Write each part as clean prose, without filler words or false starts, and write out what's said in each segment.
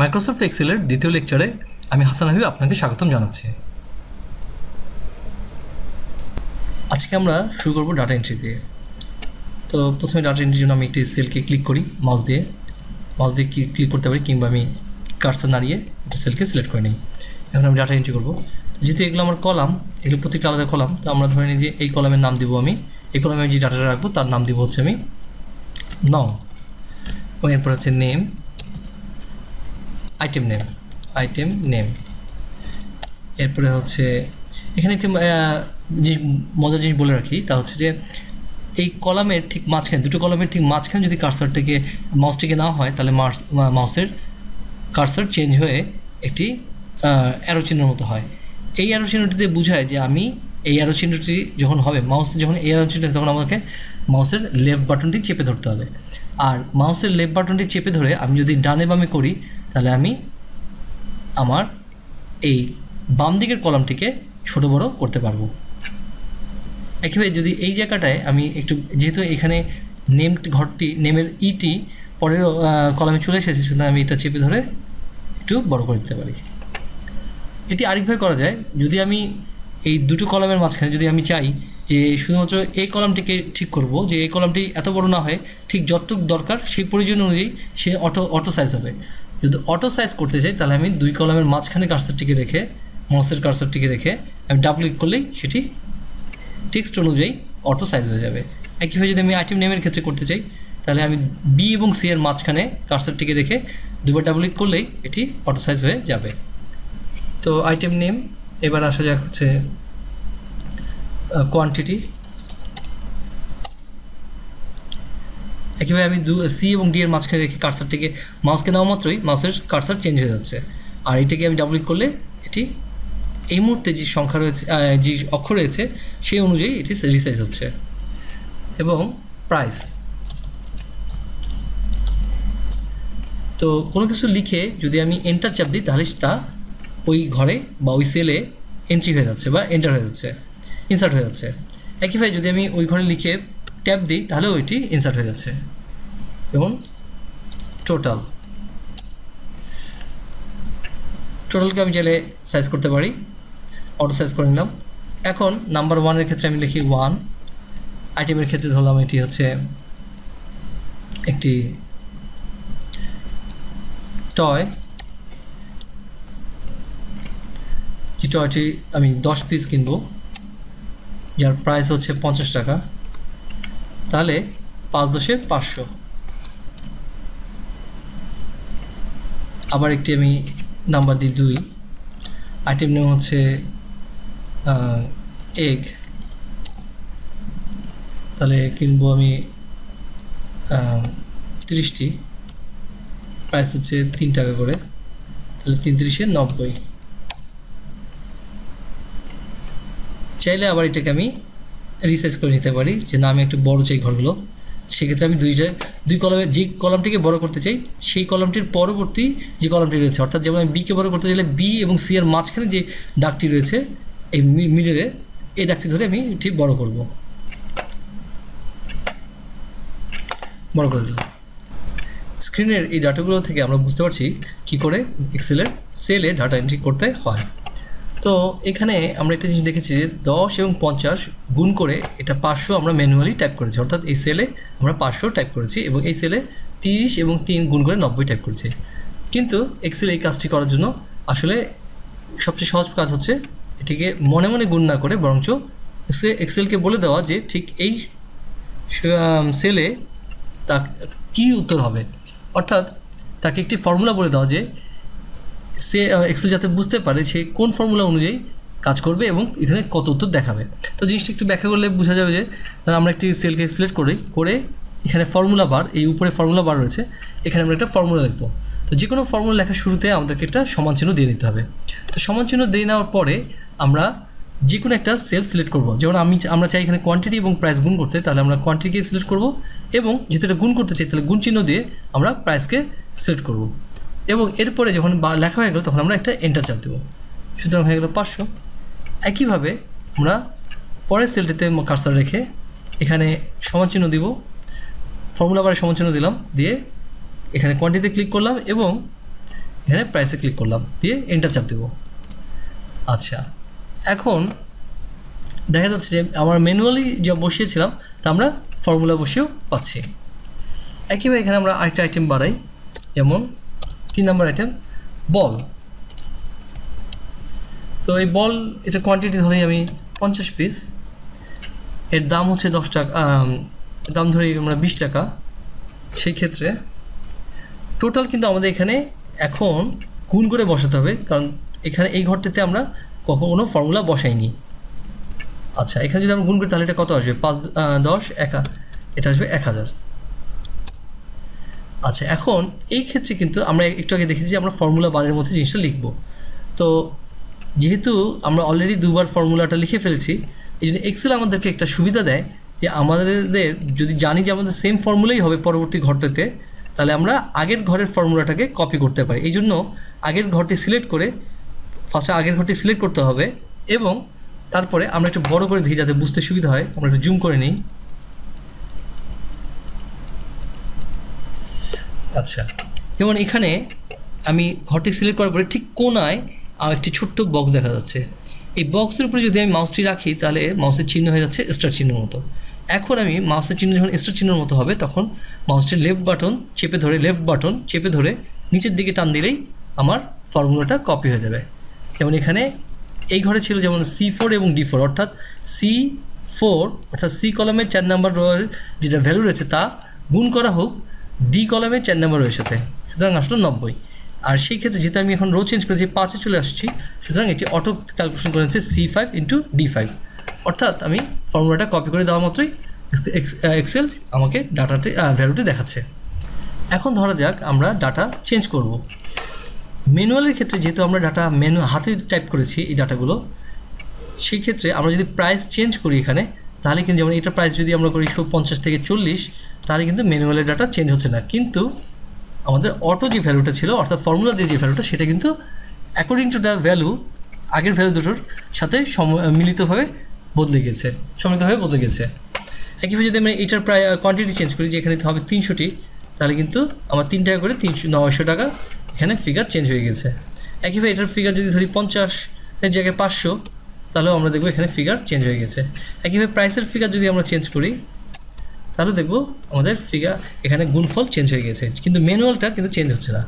Microsoft এক্সেলের দ্বিতীয় লেকচারে আমি হাসান হাবিব আপনাকে স্বাগতম জানাচ্ছি। আজকে আমরা শুরু করব ডাটা এন্ট্রি দিয়ে। তো প্রথমে ডাটা এন্ট্রির জন্য আমি একটি সেলকে ক্লিক করি, মাউস দিয়ে ক্লিক করতে পারি, কিংবা আমি কার্সর নাড়িয়ে একটা সেলকে সিলেক্ট করে নিই। এখন আমি ডাটা এন্ট্রি করব। যেহেতু এগুলো আমার কলাম, এগুলো প্রত্যেকটা আলাদা কলাম, তো আমরা ধরে নিই যে এই কলামের নাম দিব আমি, এই কলামে যে ডাটাটা রাখবো তার নাম দিব হচ্ছে আমি নং, এবং এরপর হচ্ছে নেম, আইটেম নেম। এরপরে হচ্ছে এখানে একটি মজার জিনিস বলে রাখি, তা হচ্ছে যে এই কলামের ঠিক মাঝখানে, দুটো কলামের ঠিক মাঝখানে যদি কার্সারটাকে মাউসটিকে নেওয়া হয়, তাহলে মাউসের কার্সার চেঞ্জ হয়ে একটি অ্যারো চিহ্নের মতো হয়। এই অ্যারো চিহ্নটিতে বোঝায় যে আমি এই অ্যারো চিহ্নটি যখন হবে মাউস, যখন এই অ্যারো চিহ্ন, তখন আমাকে মাউসের লেফট বাটনটি চেপে ধরতে হবে। আর মাউসের লেফট বাটনটি চেপে ধরে আমি যদি ডানে বামে করি, তাহলে আমি আমার এই বাম দিকের কলামটিকে ছোট বড় করতে পারবো। একইভাবে যদি এই জায়গাটায় আমি একটু, যেহেতু এখানে ঘরটি নেমের ইটি পরের কলামে চলে এসেছে, সুতরাং আমি এটা চেপে ধরে একটু বড় করে দিতে পারি। এটি আরেকভাবে করা যায়, যদি আমি এই দুটো কলামের মাঝখানে যদি আমি চাই যে শুধুমাত্র এই কলামটিকে ঠিক করব, যে এই কলামটি এত বড় না হয়, ঠিক যতটুকু দরকার সেই প্রয়োজন অনুযায়ী সে অটো সাইজ হবে। যদি অটো সাইজ করতে চাই, তাহলে আমি দুই কলামের মাঝখানে কার্সারটিকে রেখে, মাউসের কার্সারটিকে রেখে আমি ডাবল ক্লিক করলেই সেটি টেক্সট অনুযায়ী অটো সাইজ হয়ে যাবে। একইভাবে যদি আমি আইটেম নেমের ক্ষেত্রে করতে চাই, তাহলে আমি বি এবং সি এর মাঝখানে কার্সারটিকে রেখে দুবার ডাবল ক্লিক করলেই এটি অটো সাইজ হয়ে যাবে। তো আইটেম নেম, এবার আসা যাক হচ্ছে কোয়ান্টিটি। একইভাবে আমি সি এবং ডি এর মাঝখানে রেখে কার্সারটিকে, মাউসকে নেওয়া মাত্রই মাউসের কার্সার চেঞ্জ হয়ে যাচ্ছে। আর এটাকে আমি ডাবল ক্লিক করলে এটি এই মুহূর্তে যে সংখ্যা রয়েছে, যে অক্ষর রয়েছে সেই অনুযায়ী এটি রিসাইজ হচ্ছে। এবং প্রাইস, তো কোনো কিছু লিখে যদি আমি এন্টার চাপ দিই, তাহলে তা ওই ঘরে বা ওই সেলে এন্ট্রি হয়ে যাচ্ছে বা এন্টার হয়ে যাচ্ছে, ইনসার্ট হয়ে যাচ্ছে। একইভাবে যদি আমি ওই ঘরে লিখে ট্যাপ দিই, তাহলেও ওইটি ইনসার্ট হয়ে যাচ্ছে। এবং টোটালকে আমি চাইলে সাইজ করতে পারি, অটো সাইজ করে নিলাম। এখন নাম্বার 1 এর ক্ষেত্রে আমি লিখি 1, আইটেমের ক্ষেত্রে ধরলাম এটি হচ্ছে একটি টয়, যে টয়টি আমি 10 পিস কিনবো, যার প্রাইস হচ্ছে 50 টাকা, তাহলে 5 × 10 = 500। আবার একটি আমি নাম্বার দিই 2, আইটেম নেম হচ্ছে এগ, তাহলে কিনবো আমি 30টি, প্রাইস হচ্ছে 3 টাকা করে, তাহলে 3 × 30 = 90। চাইলে আবার এটাকে আমি রিসাইজ করে নিতে পারি, যে না আমি একটু বড় চাই ঘরগুলো। সেক্ষেত্রে আমি দুই কলামের যে কলামটিকে বড় করতে চাই, সেই কলামটির পরবর্তী যে কলামটি রয়েছে, অর্থাৎ যেমন আমি বিকে বড় করতে চাইলে বি এবং সি এর মাঝখানে যে দাগটি রয়েছে এই মিডলে, এই দাগটি ধরে আমি এটি বড় করে দিলাম। স্ক্রিনের এই ডাটাগুলো থেকে আমরা বুঝতে পারছি কী করে এক্সেলের সেলে ডাটা এন্ট্রি করতে হয়। তো এখানে আমরা একটা জিনিস দেখেছি যে 10 এবং 50 গুণ করে এটা 500 আমরা ম্যানুয়ালি টাইপ করেছি, অর্থাৎ এই সেলে আমরা 500 টাইপ করেছি, এবং এই সেলে 30 এবং 3 গুণ করে 90 টাইপ করেছি। কিন্তু এক্সেল এই কাজটি করার জন্য আসলে সবচেয়ে সহজ কাজ হচ্ছে এটিকে মনে মনে গুণ না করে, বরঞ্চ এক্সেলকে বলে দেওয়া যে ঠিক এই সেলে তা কী উত্তর হবে, অর্থাৎ তাকে একটি ফর্মুলা বলে দেওয়া যে সে এক্সেল যাতে বুঝতে পারে সে কোন ফর্মুলা অনুযায়ী কাজ করবে এবং এখানে কত উত্তর দেখাবে। তো জিনিসটা একটু ব্যাখ্যা করলে বোঝা যাবে যে আমরা একটি সেলকে সিলেক্ট করে এখানে ফর্মুলা বার, এই উপরে ফর্মুলা বার রয়েছে, এখানে আমরা একটা ফর্মুলা লিখব। তো যে কোনো ফর্মুলা লেখার শুরুতে আমাদেরকে একটা সমান চিহ্ন দিয়ে নিতে হবে। তো সমান চিহ্ন দিয়ে নেওয়ার পরে আমরা যে কোনো একটা সেল সিলেক্ট করব। যেমন আমরা চাই এখানে কোয়ান্টিটি এবং প্রাইস গুণ করতে, তাহলে আমরা কোয়ান্টিটিকে সিলেক্ট করব, এবং যেহেতু এটা গুণ করতে চাই তাহলে গুণ চিহ্ন দিয়ে আমরা প্রাইসকে সিলেক্ট করব। এবং এরপরে যখন লেখা হয়ে গেল তখন আমরা একটা এন্টার চাপ দেবো, সুতরাং হয়ে গেল 500। একইভাবে আমরা পরের সেলটিতে কার্সার রেখে এখানে সমান চিহ্ন দিব, ফর্মুলা বারে সমান চিহ্ন দিলাম, দিয়ে এখানে কোয়ান্টিটিতে ক্লিক করলাম, এবং এখানে প্রাইসে ক্লিক করলাম, দিয়ে এন্টার চাপ দেব। আচ্ছা, এখন দেখা যাচ্ছে যে আমার ম্যানুয়ালি যা বসিয়েছিলাম তা আমরা ফর্মুলা বসিয়েও পাচ্ছি। একইভাবে এখানে আমরা আরেকটা আইটেম বাড়াই, যেমন 3 নম্বর আইটেম বল। তো এই বল এটা কোয়ান্টিটি ধরেই আমি 50 পিস, এর দাম হচ্ছে 10 টাকা, দাম ধরি আমরা 20 টাকা। সেই ক্ষেত্রে টোটাল কিন্তু আমাদের এখানে এখন গুণ করে বসাতে হবে, কারণ এখানে এই ঘরটিতে আমরা কখনো ফর্মুলা বসাইনি। আচ্ছা, এখানে যদি আমরা গুণ করি তাহলে এটা কত আসবে? 5 10 এটা আসবে 1000। আচ্ছা, এখন এই ক্ষেত্রে কিন্তু আমরা একটু আগে দেখেছি যে আমরা ফর্মুলা বারের মধ্যে জিনিসটা লিখব। তো যেহেতু আমরা অলরেডি দুবার ফর্মুলাটা লিখে ফেলেছি, এই জন্য এক্সেল আমাদেরকে একটা সুবিধা দেয় যে আমাদের যদি জানি যে আমাদের সেম ফর্মুলাই হবে পরবর্তী ঘরটাতে, তাহলে আমরা আগের ঘরের ফর্মুলাটাকে কপি করতে পারি। এই জন্য আগের ঘরটি সিলেক্ট করে ফার্স্টে আগের ঘরটি সিলেক্ট করতে হবে, এবং তারপরে আমরা একটু বড় করে দিই যাতে বুঝতে সুবিধা হয়। আমরা একটু জুম করে নিই। আচ্ছা, যেমন এখানে আমি ঘরটি সিলেক্ট করার পরে ঠিক কোনায় একটি ছোট্ট বক্স দেখা যাচ্ছে। এই বক্সের উপরে যদি আমি মাউসটি রাখি তাহলে মাউসের চিহ্ন হয়ে যাচ্ছে স্টার চিহ্নের মতো। এখন আমি মাউসের চিহ্ন যখন স্টার চিহ্নের মতো হবে তখন মাউসটির লেফট বাটন চেপে ধরে নিচের দিকে টান দিলেই আমার ফর্মুলাটা কপি হয়ে যাবে। যেমন এখানে এই ঘরে ছিল যেমন C4 এবং D4, অর্থাৎ C4 অর্থাৎ সি কলামের 4 নম্বর রোয়ের যেটা ভ্যালু রয়েছে তা গুণ করা হোক ডি কলামের 4 নম্বর রোয়ের সাথে, সুতরাং আসলে 90। আর সেই ক্ষেত্রে যেহেতু আমি এখন রো চেঞ্জ করেছি 5-এ চলে আসছি, সুতরাং এটি অটো ক্যালকুলেশন করে নিচ্ছে C5 × D5, অর্থাৎ আমি ফর্মুলাটা কপি করে দেওয়া মাত্রই এক্সেল আমাকে ডাটাটি ভ্যালুটি দেখাচ্ছে। এখন ধরা যাক আমরা ডাটা চেঞ্জ করব। ম্যানুয়ালের ক্ষেত্রে যেহেতু আমরা ডাটা হাতে টাইপ করেছি এই ডাটাগুলো, সেই ক্ষেত্রে আমরা যদি প্রাইস চেঞ্জ করি এখানে, তাহলে কিন্তু যেমন এটা প্রাইস যদি আমরা করি 50 থেকে 40, তাহলে কিন্তু ম্যানুয়ালের ডাটা চেঞ্জ হচ্ছে না, কিন্তু আমাদের অটো যে ভ্যালুটা ছিল অর্থাৎ ফর্মুলা দিয়ে যে ভ্যালুটা সেটা কিন্তু অ্যাকর্ডিং টু দ্য ভ্যালু আগের ভ্যালু দুটোর সাথে মিলিতভাবে বদলে গেছে। একইভাবে যদি আমরা এটার প্রায় কোয়ান্টিটি চেঞ্জ করি, যে এখানে হবে 300টি, তাহলে কিন্তু আমার 3 টাকা করে 900 টাকা এখানে ফিগার চেঞ্জ হয়ে গেছে। একইভাবে এটার ফিগার যদি ধরি 50-এর জায়গায় 500, তাহলেও আমরা দেখব এখানে ফিগার চেঞ্জ হয়ে গেছে। একইভাবে প্রাইসের ফিগার যদি আমরা চেঞ্জ করি তাহলে দেখব আমাদের ফিগার এখানে গুণফল চেঞ্জ হয়ে গেছে, কিন্তু ম্যানুয়ালটা কিন্তু চেঞ্জ হচ্ছে না।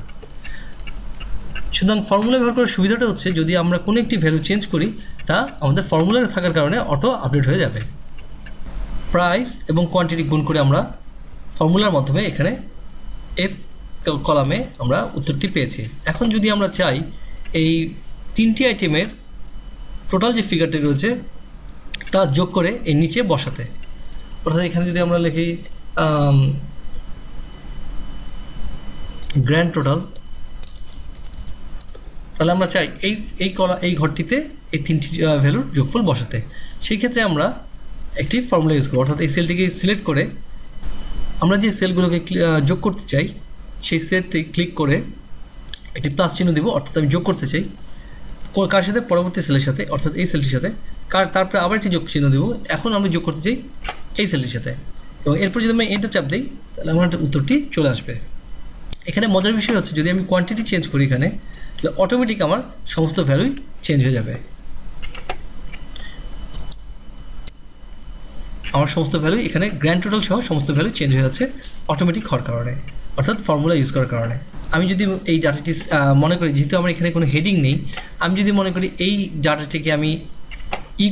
সুতরাং ফর্মুলা ব্যবহার করার সুবিধাটা হচ্ছে যদি আমরা কোনো একটি ভ্যালু চেঞ্জ করি তা আমাদের ফর্মুলা থাকার কারণে অটো আপডেট হয়ে যাবে। প্রাইস এবং কোয়ান্টিটি গুণ করে আমরা ফর্মুলার মাধ্যমে এখানে এফ কলামে আমরা উত্তরটি পেয়েছি। এখন যদি আমরা চাই এই 3টি আইটেমের টোটাল যে ফিগারটি রয়েছে তা যোগ করে এই নিচে বসাতে, অর্থাৎ এখানে যদি আমরা লিখি গ্র্যান্ড টোটাল, তাহলে আমরা চাই এই ঘরটিতে এই 3টি ভ্যালুর যোগফল বসাতে। সেই ক্ষেত্রে আমরা একটি ফর্মুলা ইউজ করব, অর্থাৎ এই সেলটিকে সিলেক্ট করে আমরা যে সেলগুলোকে যোগ করতে চাই সেই সেলটি ক্লিক করে একটি প্লাস চিহ্ন দেব, অর্থাৎ আমি যোগ করতে চাই কার সাথে? পরবর্তী সেলের সাথে, অর্থাৎ এই সেলটির সাথে। তারপরে আবার একটি যোগ চিহ্ন দেব, এখন আমি যোগ করতে চাই এই সেলটির সাথে, এবং এরপর যদি আমি এন্টার চাপ দিই তাহলে আমার উত্তরটি চলে আসবে। এখানে মজার বিষয় হচ্ছে যদি আমি কোয়ান্টিটি চেঞ্জ করি এখানে, তাহলে অটোমেটিক আমার সমস্ত ভ্যালুই চেঞ্জ হয়ে যাবে। আমার সমস্ত ভ্যালু এখানে গ্র্যান্ড টোটাল সহ সমস্ত ভ্যালু চেঞ্জ হয়ে যাচ্ছে অটোমেটিক হওয়ার কারণে, অর্থাৎ ফর্মুলা ইউজ করার কারণে। আমি যদি এই ডাটাটি মনে করি, যেহেতু আমার এখানে কোনো হেডিং নেই, আমি যদি মনে করি এই ডাটাটিকে আমি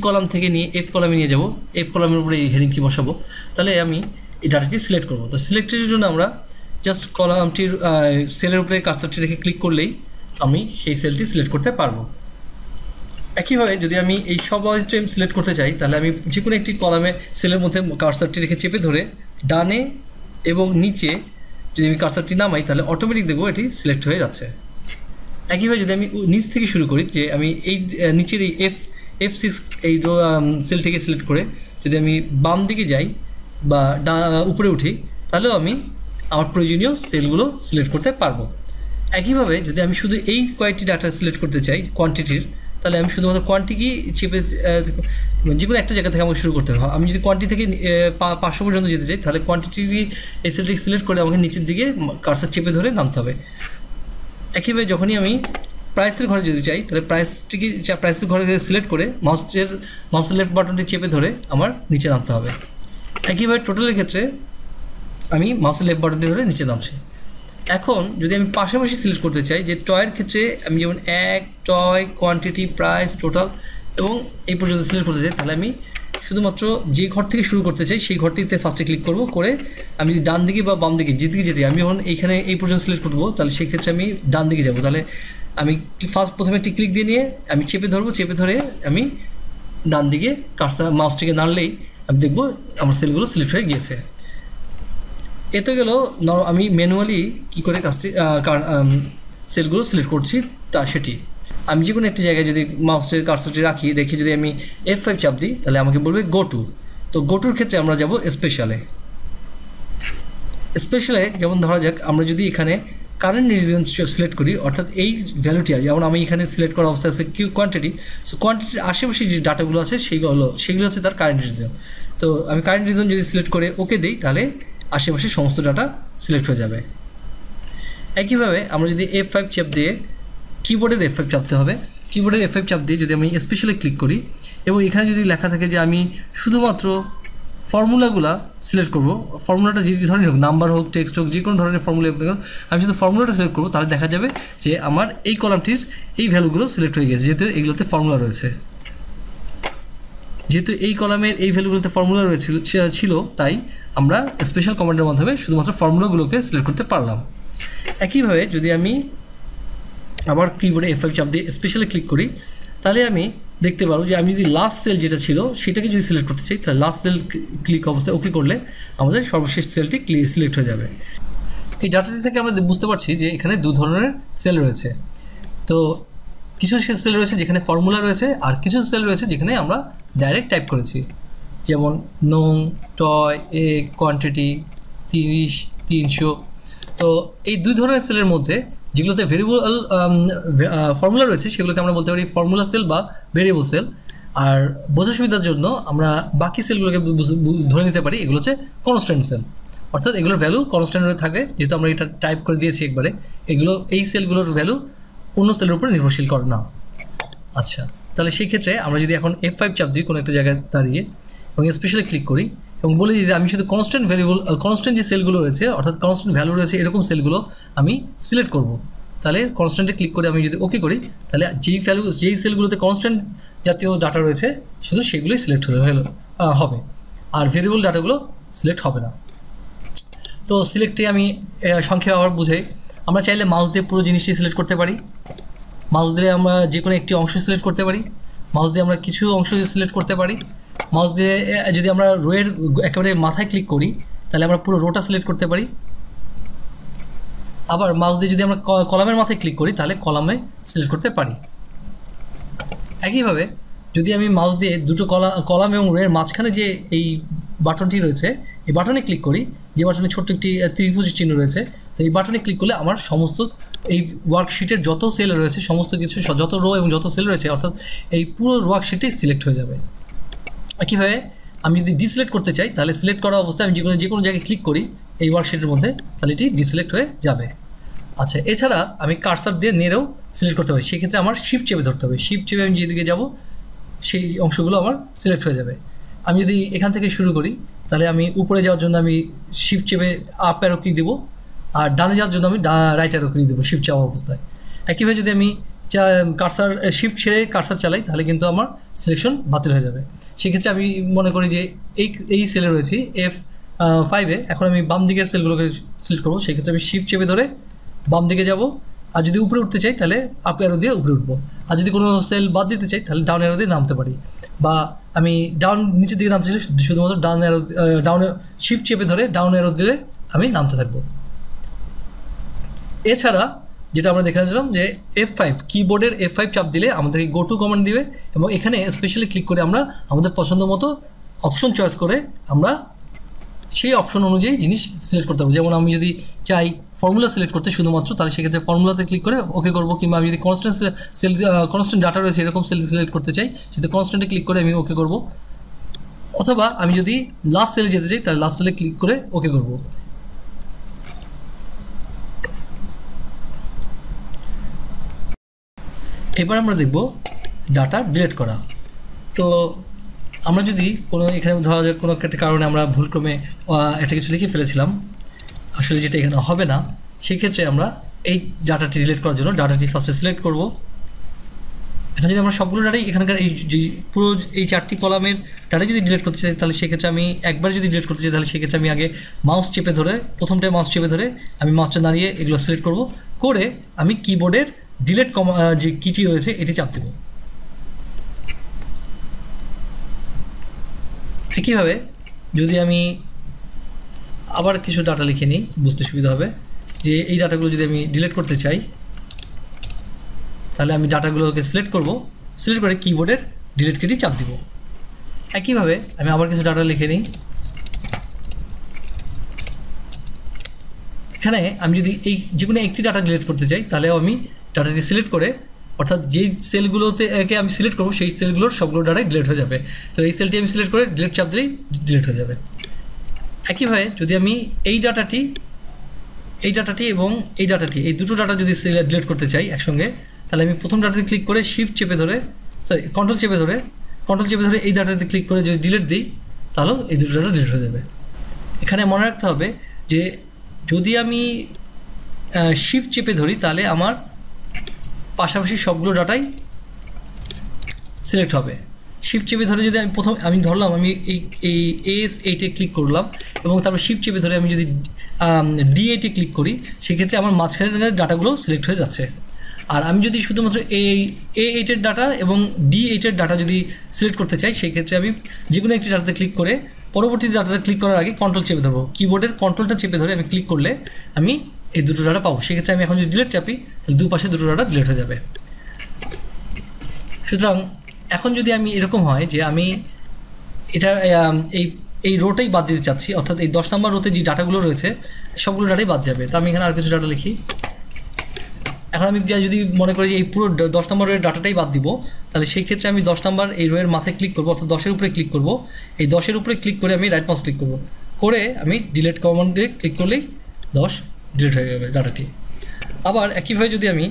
কলাম থেকে নিয়ে এফ কলামে নিয়ে যাব, এফ কলামের উপরে এই হেডিংটি বসাবো, তাহলে আমি এই ডাটাটি সিলেক্ট করব। তো সিলেক্টের জন্য আমরা জাস্ট কলামটির সেলের উপরে কার্সারটি রেখে ক্লিক করলেই আমি সেই সেলটি সিলেক্ট করতে পারবো। একইভাবে যদি আমি এই সব আইটেম সিলেক্ট করতে চাই তাহলে আমি যে কোনো একটি কলামে সেলের মধ্যে কার্সারটি রেখে চেপে ধরে ডানে এবং নিচে যদি আমি কার্সারটি নামাই তাহলে অটোমেটিক দেখবো এটি সিলেক্ট হয়ে যাচ্ছে। একইভাবে যদি আমি নিচ থেকে শুরু করি, যে আমি এই নিচের এই F6 এই সেলটিকে সিলেক্ট করে যদি আমি বাম দিকে যাই বা উপরে উঠি, তাহলেও আমি আমার প্রয়োজনীয় সেলগুলো সিলেক্ট করতে পারবো। একইভাবে যদি আমি শুধু এই কয়েকটি ডাটা সিলেক্ট করতে চাই কোয়ান্টিটির, তাহলে আমি শুধুমাত্র কোয়ান্টিটি চেপে যে কোনো একটা জায়গা থেকে আমাকে শুরু করতে হবে। আমি যদি কোয়ান্টিটি থেকে 500 পর্যন্ত যেতে চাই তাহলে কোয়ান্টিটি এই সেলটিকে সিলেক্ট করে আমাকে নিচের দিকে কার্সার চেপে ধরে নামতে হবে। একইভাবে যখনই আমি প্রাইসের ঘরে যদি চাই তাহলে প্রাইসের ঘরে সিলেক্ট করে মাউসের লেফট বাটনটি চেপে ধরে আমার নিচে নামতে হবে। একইভাবে টোটালের ক্ষেত্রে আমি মাউসের লেফট বাটনটি ধরে নিচে নামছি। এখন যদি আমি পাশাপাশি সিলেক্ট করতে চাই যে টয়ের ক্ষেত্রে আমি যেমন এক টয় কোয়ান্টিটি প্রাইস টোটাল এবং এই পর্যন্ত সিলেক্ট করতে চাই, তাহলে আমি শুধুমাত্র যে ঘর থেকে শুরু করতে চাই সেই ঘরটিতে ফার্স্টে ক্লিক করব, করে আমি যদি ডান দিকে বা বাম দিকে যেদিকে যেতে আমি যখন এইখানে এই পর্যন্ত সিলেক্ট করবো তাহলে সেই ক্ষেত্রে আমি ডান দিকে যাব। তাহলে আমি প্রথমে একটি ক্লিক দিয়ে নিয়ে আমি চেপে ধরবো, চেপে ধরে আমি ডান দিকে কার্সার মাউসটিকে নাড়লেই আমি দেখব আমার সেলগুলো সিলেক্ট হয়ে গিয়েছে। এতে গেল আমি ম্যানুয়ালি কী করে সেলগুলো সিলেক্ট করছি সেটি। আমি যে কোনো একটি জায়গায় যদি মাউসের কার্সারটি রেখে যদি আমি F5 চাপ দিই তাহলে আমাকে বলবে গো টু। তো গো টুর ক্ষেত্রে আমরা যাব স্পেশালে যেমন ধরা যাক আমরা যদি এখানে কারেন্ট রিজন সিলেক্ট করি, অর্থাৎ এই ভ্যালুটি যেমন আমি এখানে সিলেক্ট করা অবস্থা আছে কোয়ান্টিটি, সো কোয়ান্টিটির আশেপাশে যে ডাটাগুলো আছে সেগুলো হচ্ছে তার কারেন্ট রিজন। তো আমি কারেন্ট রিজন যদি সিলেক্ট করে ওকে দিই তাহলে আশেপাশে সমস্ত ডাটা সিলেক্ট হয়ে যাবে। একইভাবে আমরা যদি F5 চাপ দিয়ে কিবোর্ডের F5 চাপতে হবে, কিবোর্ডের F5 চাপ দিয়ে যদি আমি স্পেশালে ক্লিক করি এবং এখানে যদি লেখা থাকে যে আমি শুধুমাত্র ফর্মুলাগুলা সিলেক্ট করব, ফর্মুলাটা যে ধরনের হোক, নাম্বার হোক, টেক্সট হোক, যে কোনো ধরনের ফর্মুলা হোক, আমি শুধু ফর্মুলাটা সিলেক্ট করবো, তাহলে দেখা যাবে যে আমার এই কলামটির এই ভ্যালুগুলো সিলেক্ট হয়ে গেছে, যেহেতু এগুলোতে ফর্মুলা রয়েছে। যেহেতু এই কলামের এই ভ্যালুগুলোতে ফর্মুলা ছিল তাই আমরা স্পেশাল কমান্ডের মাধ্যমে শুধুমাত্র ফর্মুলাগুলোকে সিলেক্ট করতে পারলাম। একইভাবে যদি আমি আবার কিবোর্ডে F5 চাপ দিয়ে স্পেশালে ক্লিক করি তাহলে আমি দেখতে পারবো যে আমি যদি লাস্ট সেল যেটা ছিল সেটাকে যদি সিলেক্ট করতে চাই তাহলে লাস্ট সেল ক্লিক অবস্থায় ওকে করলে আমাদের সর্বশেষ সেলটি সিলেক্ট হয়ে যাবে। এই ডাটাটি থেকে আমরা বুঝতে পারছি যে এখানে দু ধরনের সেল রয়েছে। তো কিছু সেল রয়েছে যেখানে ফর্মুলা রয়েছে আর কিছু সেল রয়েছে যেখানে আমরা ডাইরেক্ট টাইপ করেছি, যেমন নং, টয়, এ, কোয়ান্টিটি, 30, 300। তো এই দুই ধরনের সেলের মধ্যে যেগুলোতে ভেরিয়েবল ফর্মুলা রয়েছে সেগুলোকে আমরা বলতে পারি ফর্মুলা সেল বা ভেরিয়েবল সেল। আর বোঝার সুবিধার জন্য আমরা বাকি সেলগুলোকে ধরে নিতে পারি এগুলো হচ্ছে কনস্ট্যান্ট সেল, অর্থাৎ এগুলোর ভ্যালু কনস্ট্যান্ট হয়ে থাকে, যেহেতু আমরা এটা টাইপ করে দিয়েছি একবারে। এই সেলগুলোর ভ্যালু অন্য সেলের উপরে নির্ভরশীল করে না। আচ্ছা, তাহলে সেই ক্ষেত্রে আমরা যদি এখন F5 চাপ দিই কোনো একটা জায়গায় দাঁড়িয়ে এবং স্পেশালি ক্লিক করি এবং বলি যে আমি শুধু কনস্ট্যান্ট যে সেলগুলো রয়েছে অর্থাৎ কনস্ট্যান্ট ভ্যালু রয়েছে এরকম সেলগুলো আমি সিলেক্ট করব, তাহলে কনস্ট্যান্টে ক্লিক করে আমি যদি ওকে করি তাহলে যেই সেলগুলোতে কনস্ট্যান্ট জাতীয় ডাটা রয়েছে শুধু সেগুলোই সিলেক্ট হবে, আর ভেরিয়েবল ডাটাগুলো সিলেক্ট হবে না। তো সিলেক্টে আমি সংক্ষেপে আবার বুঝাই, আমরা চাইলে মাউস দিয়ে পুরো জিনিসটি সিলেক্ট করতে পারি, মাউস দিয়ে আমরা যে কোনো একটি অংশ সিলেক্ট করতে পারি, মাউস দিয়ে আমরা কিছু অংশ সিলেক্ট করতে পারি। মাউস দিয়ে যদি আমরা রোয়ের একেবারে মাথায় ক্লিক করি তাহলে আমরা পুরো রোটা সিলেক্ট করতে পারি। আবার মাউস দিয়ে যদি আমরা কলামের মাথায় ক্লিক করি তাহলে কলামে সিলেক্ট করতে পারি। একইভাবে যদি আমি মাউস দিয়ে দুটো কলাম এবং রোয়ের মাঝখানে যে এই বাটনটি রয়েছে এই বাটনে ক্লিক করি, যে বাটনে ছোট্ট একটি ত্রিভুজ চিহ্ন রয়েছে, তো এই বাটনে ক্লিক করলে আমার সমস্ত এই ওয়ার্কশিটের যত সেল রয়েছে সমস্ত কিছু, যত রো এবং যত সেল রয়েছে অর্থাৎ এই পুরো ওয়ার্কশিটে সিলেক্ট হয়ে যাবে। একইভাবে আমি যদি ডিসিলেক্ট করতে চাই তাহলে সিলেক্ট করা অবস্থায় আমি যে কোনো জায়গায় ক্লিক করি এই ওয়ার্কশিটের মধ্যে তাহলে এটি ডিসিলেক্ট হয়ে যাবে। আচ্ছা, এছাড়া আমি কার্সার দিয়ে নেড়েও সিলেক্ট করতে পারি, সেক্ষেত্রে আমার শিফট চেপে ধরতে হবে, শিফট চেপে আমি যেদিকে যাব সেই অংশগুলো আমার সিলেক্ট হয়ে যাবে। আমি যদি এখান থেকে শুরু করি তাহলে আমি উপরে যাওয়ার জন্য আমি শিফট চেপে আপ অ্যারো কি দেবো, আর ডানে যাওয়ার জন্য আমি রাইট অ্যারো কি দেবো শিফট চাওয়া অবস্থায়। একইভাবে যদি আমি কার্সার শিফট ছেড়ে কার্সার চালাই তাহলে কিন্তু আমার সিলেকশন বাতিল হয়ে যাবে। সেক্ষেত্রে আমি মনে করি যে এই সেলে রয়েছি F5-এ, এখন আমি বাম দিকের সেলগুলোকে সিলেক্ট করবো, সেক্ষেত্রে আমি শিফট চেপে ধরে বাম দিকে যাব, আর যদি উপরে উঠতে চাই তাহলে আপ অ্যারো দিয়ে উপরে উঠবো, আর যদি কোনো সেল বাদ দিতে চাই তাহলে ডাউন অ্যারো দিয়ে নামতে পারি, বা আমি নিচের দিকে নামতে চাই শুধুমাত্র ডাউন শিফট চেপে ধরে ডাউন অ্যারো দিলে আমি নামতে থাকবো। এছাড়া যেটা আমরা দেখেছিলাম যে F5 কিবোর্ডের F5 চাপ দিলে আমাদেরকে গো টু কমান্ড দিবে এবং এখানে স্পেশালি ক্লিক করে আমরা আমাদের পছন্দ মতো অপশন চয়েস করে আমরা সেই অপশন অনুযায়ী জিনিস সিলেক্ট করতে পারবো। যেমন আমি যদি চাই ফর্মুলা সিলেক্ট করতে শুধুমাত্র, তাহলে সেক্ষেত্রে ফর্মুলাতে ক্লিক করে ওকে করবো, কিংবা আমি যদি কনস্ট্যান্ট ডাটা রয়েছে এরকম সেল সিলেক্ট করতে চাই সেটা কনস্ট্যান্টে ক্লিক করে আমি ওকে করবো, অথবা আমি যদি লাস্ট সেলে যেতে চাই তাহলে লাস্ট সেলে ক্লিক করে ওকে করবো। এবার আমরা দেখব ডাটা ডিলিট করা। তো আমরা যদি কোনো এখানে ধরা যাক কোনো একটা কারণে আমরা ভুলক্রমে একটা কিছু লিখে ফেলেছিলাম, আসলে যেটা এখানে হবে না, সেক্ষেত্রে আমরা এই ডাটাটি ডিলিট করার জন্য ডাটাটি ফার্স্টে সিলেক্ট করব। এখন যদি আমরা সবগুলো ডাটাই এখানকার এই যে পুরো এই 4টি কলামের ডাটা যদি ডিলিট করতে চাই, তাহলে সেক্ষেত্রে আমি একবার যদি ডিলিট করতে চাই, তাহলে সেক্ষেত্রে আমি আগে মাউস চেপে ধরে, প্রথমটায় মাউস চেপে ধরে আমি মাউসটা নাড়িয়ে এগুলো সিলেক্ট করব, করে আমি কিবোর্ডের ডিলিট যে কিটি রয়েছে এটি চাপ দেব। একইভাবে যদি আমি আবার কিছু ডাটা লিখে নিই, বুঝতে সুবিধা হবে যে এই ডাটাগুলো যদি আমি ডিলিট করতে চাই, তাহলে আমি ডাটাগুলোকে সিলেক্ট করব, সিলেক্ট করে কিবোর্ডের ডিলিট কিটি চাপ দিব। একইভাবে আমি আবার কিছু ডাটা লিখে নিই। এখানে আমি যদি এই যে কোনো একটি ডাটা ডিলিট করতে চাই, তাহলে আমি ডাটাটি সিলেক্ট করে, অর্থাৎ যেই সেলগুলোতে আমি সিলেক্ট করবো সেই সেলগুলোর সবগুলো ডাটাই ডিলিট হয়ে যাবে। তো এই সেলটি আমি সিলেক্ট করে ডিলিট চাপ দিলেই ডিলিট হয়ে যাবে। একইভাবে যদি আমি এই ডাটাটি এবং এই ডাটাটি, এই দুটো ডাটা যদি ডিলিট করতে চাই একসঙ্গে, তাহলে আমি প্রথম ডাটাতে ক্লিক করে কন্ট্রোল চেপে ধরে এই ডাটাতে ক্লিক করে যদি ডিলিট দিই, তাহলে এই দুটো ডাটা ডিলিট হয়ে যাবে। এখানে মনে রাখতে হবে যে যদি আমি শিফট চেপে ধরি, তাহলে আমার পাশাপাশি সবগুলো ডাটাই সিলেক্ট হবে। শিফট চেপে ধরে যদি আমি ধরলাম আমি এই AS8-এ ক্লিক করলাম এবং তারপর শিফট চেপে ধরে আমি যদি D8-এ ক্লিক করি, সেক্ষেত্রে আমার মাঝখানের ডাটাগুলো সিলেক্ট হয়ে যাচ্ছে। আর আমি যদি শুধুমাত্র এই A8-এর ডাটা এবং D8-এর ডাটা যদি সিলেক্ট করতে চাই, সেক্ষেত্রে আমি যে কোনো একটি ডাটাতে ক্লিক করে পরবর্তী ডাটাতে ক্লিক করার আগে কন্ট্রোল চেপে ধরবো। কিবোর্ডের কন্ট্রোলটা চেপে ধরে আমি ক্লিক করলে আমি এই দুটো ডাটা পাবো। সেক্ষেত্রে আমি এখন যদি ডিলিট চাপি, তাহলে দুপাশে দুটো ডাটা ডিলিট হয়ে যাবে। সুতরাং এখন যদি আমি এরকম হয় যে আমি এটা এই রোটাই বাদ দিতে চাচ্ছি, অর্থাৎ এই 10 নম্বর রোতে যে ডাটাগুলো রয়েছে সবগুলো ডাটাই বাদ যাবে, তো আমি এখানে আর কিছু ডাটা লিখি। এখন আমি যদি মনে করি যে এই পুরো 10 নম্বরের ডাটাটাই বাদ দিব, তাহলে সেই ক্ষেত্রে আমি 10 নম্বর এই রোয়ের মাথায় ক্লিক করবো, অর্থাৎ 10-এর উপরে ক্লিক করব। এই 10-এর উপরে ক্লিক করে আমি রাইট মাউস ক্লিক করব, করে আমি ডিলিট কমান্ড দিয়ে ক্লিক করলেই 10 ডিলিট হয়ে যাবে ডাটাটি। আবার একইভাবে যদি আমি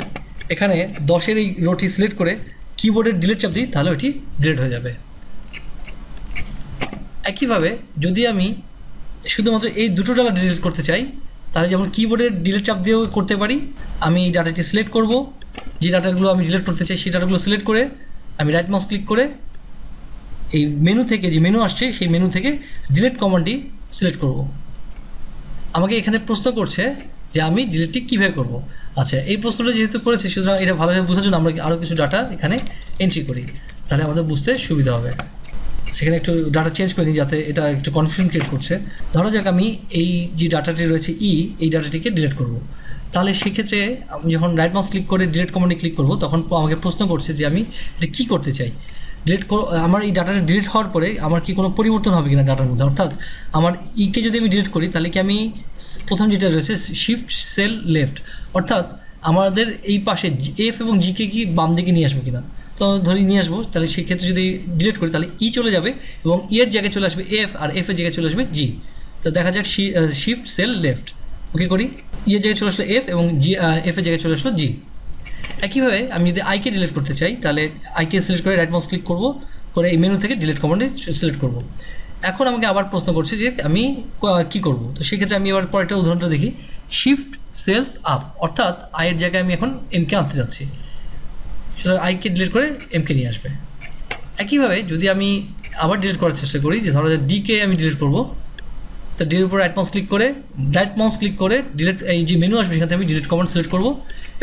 এখানে 10-এর এই রোটি সিলেক্ট করে কিবোর্ডের ডিলিট চাপ দিই, তাহলে ওইটি ডিলিট হয়ে যাবে। একইভাবে যদি আমি শুধুমাত্র এই দুটো ডাটা ডিলিট করতে চাই, তাহলে যেমন কিবোর্ডের ডিলিট চাপ দিয়েও করতে পারি। আমি এই ডাটাটি সিলেক্ট করব, যে ডাটাগুলো আমি ডিলিট করতে চাই সেই ডাটাগুলো সিলেক্ট করে আমি রাইট মাউস ক্লিক করে এই মেনু থেকে, যে মেনু আসছে সেই মেনু থেকে ডিলিট কমান্ডটি সিলেক্ট করব। আমাকে এখানে প্রশ্ন করছে যে আমি ডিলিটটি কীভাবে করব। আচ্ছা, এই প্রশ্নটা যেহেতু করেছে, সুতরাং এটা ভালোভাবে বোঝার জন্য আমরা আরও কিছু ডাটা এখানে এন্ট্রি করি, তাহলে আমাদের বুঝতে সুবিধা হবে। সেখানে একটু ডাটা চেঞ্জ করে নিই, যাতে এটা একটু কনফিউশন ক্রিয়েট করছে। ধরো যাক আমি এই যে ডাটাটি রয়েছে এই ডাটাটিকে ডিলিট করব, তাহলে সেক্ষেত্রে আমি যখন রাইট মাউস ক্লিক করে ডিলিট কমান্ডে ক্লিক করব, তখন আমাকে প্রশ্ন করছে যে আমি এটা কী করতে চাই। আমার এই ডাটাটা ডিলিট হওয়ার পরে আমার কি কোনো পরিবর্তন হবে কিনা ডাটার মধ্যে, অর্থাৎ আমার কে যদি আমি ডিলিট করি, তাহলে কি আমি প্রথম যেটা রয়েছে শিফট সেল লেফট, অর্থাৎ আমাদের এই পাশে F এবং G কে কি বাম দিকে নিয়ে আসবো কিনা। তো ধরি নিয়ে আসবো, তাহলে সেক্ষেত্রে যদি ডিলিট করি, তাহলে চলে যাবে এবং এর জায়গায় চলে আসবে F, আর F এর জায়গায় চলে আসবে G। তো দেখা যাক শিফট সেল লেফট ওকে করি, এর জায়গায় চলে আসলো F এবং F এর জায়গায় চলে আসলো G। একইভাবে আমি যদি আইকে ডিলিট করতে চাই, তাহলে আইকে সিলেক্ট করে রাইট মাউস ক্লিক করব, করে এই মেনু থেকে ডিলিট কমান্ডে সিলেক্ট করব। এখন আমাকে আবার প্রশ্ন করছে যে আমি কি করব। তো সেক্ষেত্রে আমি এবার পরেরটা উদাহরণটা দেখি। শিফট সেলস আপ, অর্থাৎ আয়ের জায়গায় আমি এখন এমকে আনতে যাচ্ছি, সুতরাং আইকে ডিলিট করে এমকে নিয়ে আসবে। একইভাবে যদি আমি আবার ডিলিট করার চেষ্টা করি, যে ধরো ডিকে আমি ডিলিট করব, তো ডির উপর রাইট মাউস ক্লিক করে ডিলিট, এই যে মেনু আসবে সেখান থেকে আমি ডিলিট কমান্ড সিলেক্ট করব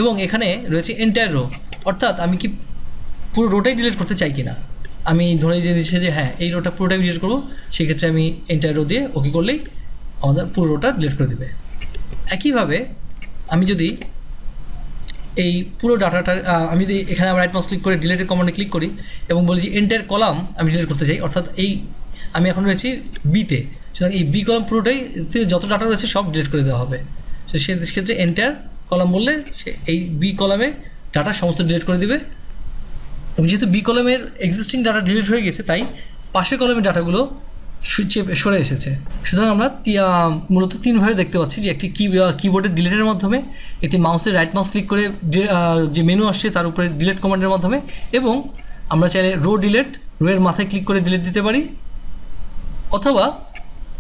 এবং এখানে রয়েছে এন্টায়ার রো, অর্থাৎ আমি কি পুরো রোটাই ডিলিট করতে চাই কিনা। আমি ধরে দিয়ে দিচ্ছি যে হ্যাঁ, এই রোটা পুরোটাই ডিলিট করবো, সেক্ষেত্রে আমি এন্টায়ার রো দিয়ে ওকে করলেই আমাদের পুরো রোটা ডিলিট করে দেবে। একইভাবে আমি যদি এই পুরো ডাটাটা আমি যদি এখানে আমার রাইট মাউস ক্লিক করে ডিলিটের কমান্ডে ক্লিক করি এবং বলি যে এন্টায়ার কলাম আমি ডিলিট করতে চাই, অর্থাৎ এই আমি এখন রয়েছি বিতে, সুতরাং এই বি কলাম পুরোটাই যত ডাটা রয়েছে সব ডিলিট করে দেওয়া হবে। তো সেক্ষেত্রে এন্টায়ার কলাম বললে সে এই বি কলামে ডাটা সমস্ত ডিলিট করে দেবে। এবং যেহেতু বি কলামের এক্সিস্টিং ডাটা ডিলিট হয়ে গেছে, তাই পাশের কলামের ডাটাগুলো সরে এসেছে। সুতরাং আমরা মূলত তিনভাবে দেখতে পাচ্ছি যে একটি কিবোর্ডের ডিলিটের মাধ্যমে, একটি মাউসের রাইট মাউস ক্লিক করে যে মেনু আসছে তার উপরে ডিলিট কমান্ডের মাধ্যমে, এবং আমরা চাইলে রো এর মাথায় ক্লিক করে ডিলিট দিতে পারি, অথবা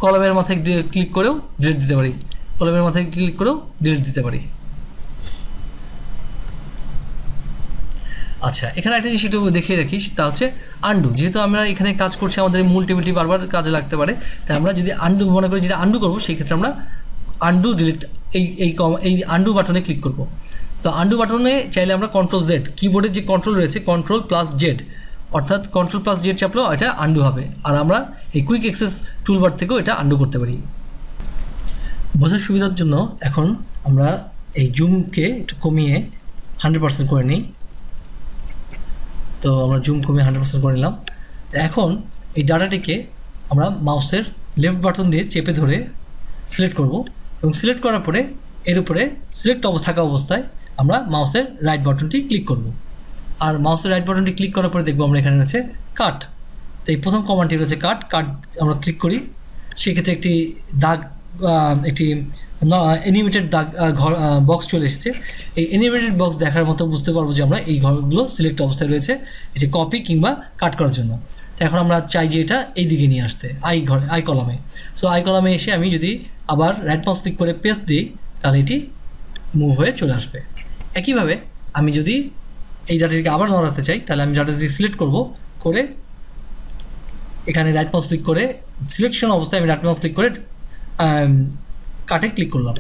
কলামের মাথায় ক্লিক করেও ডিলিট দিতে পারি, কলামের মাথায় ক্লিক করেও ডিলিট দিতে পারি। আচ্ছা, এখানে একটা জিনিস একটু দেখিয়ে রাখি, তা হচ্ছে আন্ডু। যেহেতু আমরা এখানে কাজ করছি, আমাদের মূল টেবিলটি বারবার কাজে লাগতে পারে, তাই আমরা যদি আন্ডু মনে করি যেটা আন্ডু করবো, সেই ক্ষেত্রে আমরা আন্ডু ডিলিট এই আন্ডু বাটনে ক্লিক করব। তো আন্ডু বাটনে চাইলে আমরা কন্ট্রোল জেড, কিবোর্ডের যে কন্ট্রোল রয়েছে কন্ট্রোল প্লাস জেড, অর্থাৎ কন্ট্রোল প্লাস জেড চাপলেও এটা আন্ডু হবে, আর আমরা এই কুইক অ্যাক্সেস টুলবার থেকেও এটা আন্ডু করতে পারি। বোঝার সুবিধার জন্য এখন আমরা এই জুমকে একটু কমিয়ে 100% করে নিই। তো আমরা জুম কমিয়ে 100% করে নিলাম। এখন এই ডাটাটিকে আমরা মাউসের লেফট বাটন দিয়ে চেপে ধরে সিলেক্ট করব, এবং সিলেক্ট করার পরে এর উপরে সিলেক্ট থাকা অবস্থায় আমরা মাউসের রাইট বাটনটি ক্লিক করব। আর মাউসের রাইট বাটনটি ক্লিক করার পরে দেখবো আমরা এখানে রয়েছে কাট। তো এই প্রথম কমান্ডটি রয়েছে কাট আমরা ক্লিক করি, সেক্ষেত্রে একটি দাগ, একটি অ্যানিমেটেড দাগ বক্স চলে এসেছে। এই অ্যানিমেটেড বক্স দেখার মতো বুঝতে পারবো যে আমরা এই ঘরগুলো সিলেক্ট অবস্থায় রয়েছে, এটি কপি কিংবা কাট করার জন্য। তো এখন আমরা চাই যে এটা এই দিকে নিয়ে আসতে, আই কলামে। সো আই কলামে এসে আমি যদি আবার রাইট মাউস ক্লিক করে পেস্ট দিই, তাহলে এটি মুভ হয়ে চলে আসবে। একইভাবে আমি যদি এই ডাটাটিকে আবার নড়াতে চাই, তাহলে আমি ডাটাটি সিলেক্ট করব, করে এখানে রাইট মাউস ক্লিক করে সিলেকশন অবস্থায় আমি রাইট মাউস ক্লিক করে কাটে ক্লিক করলাম,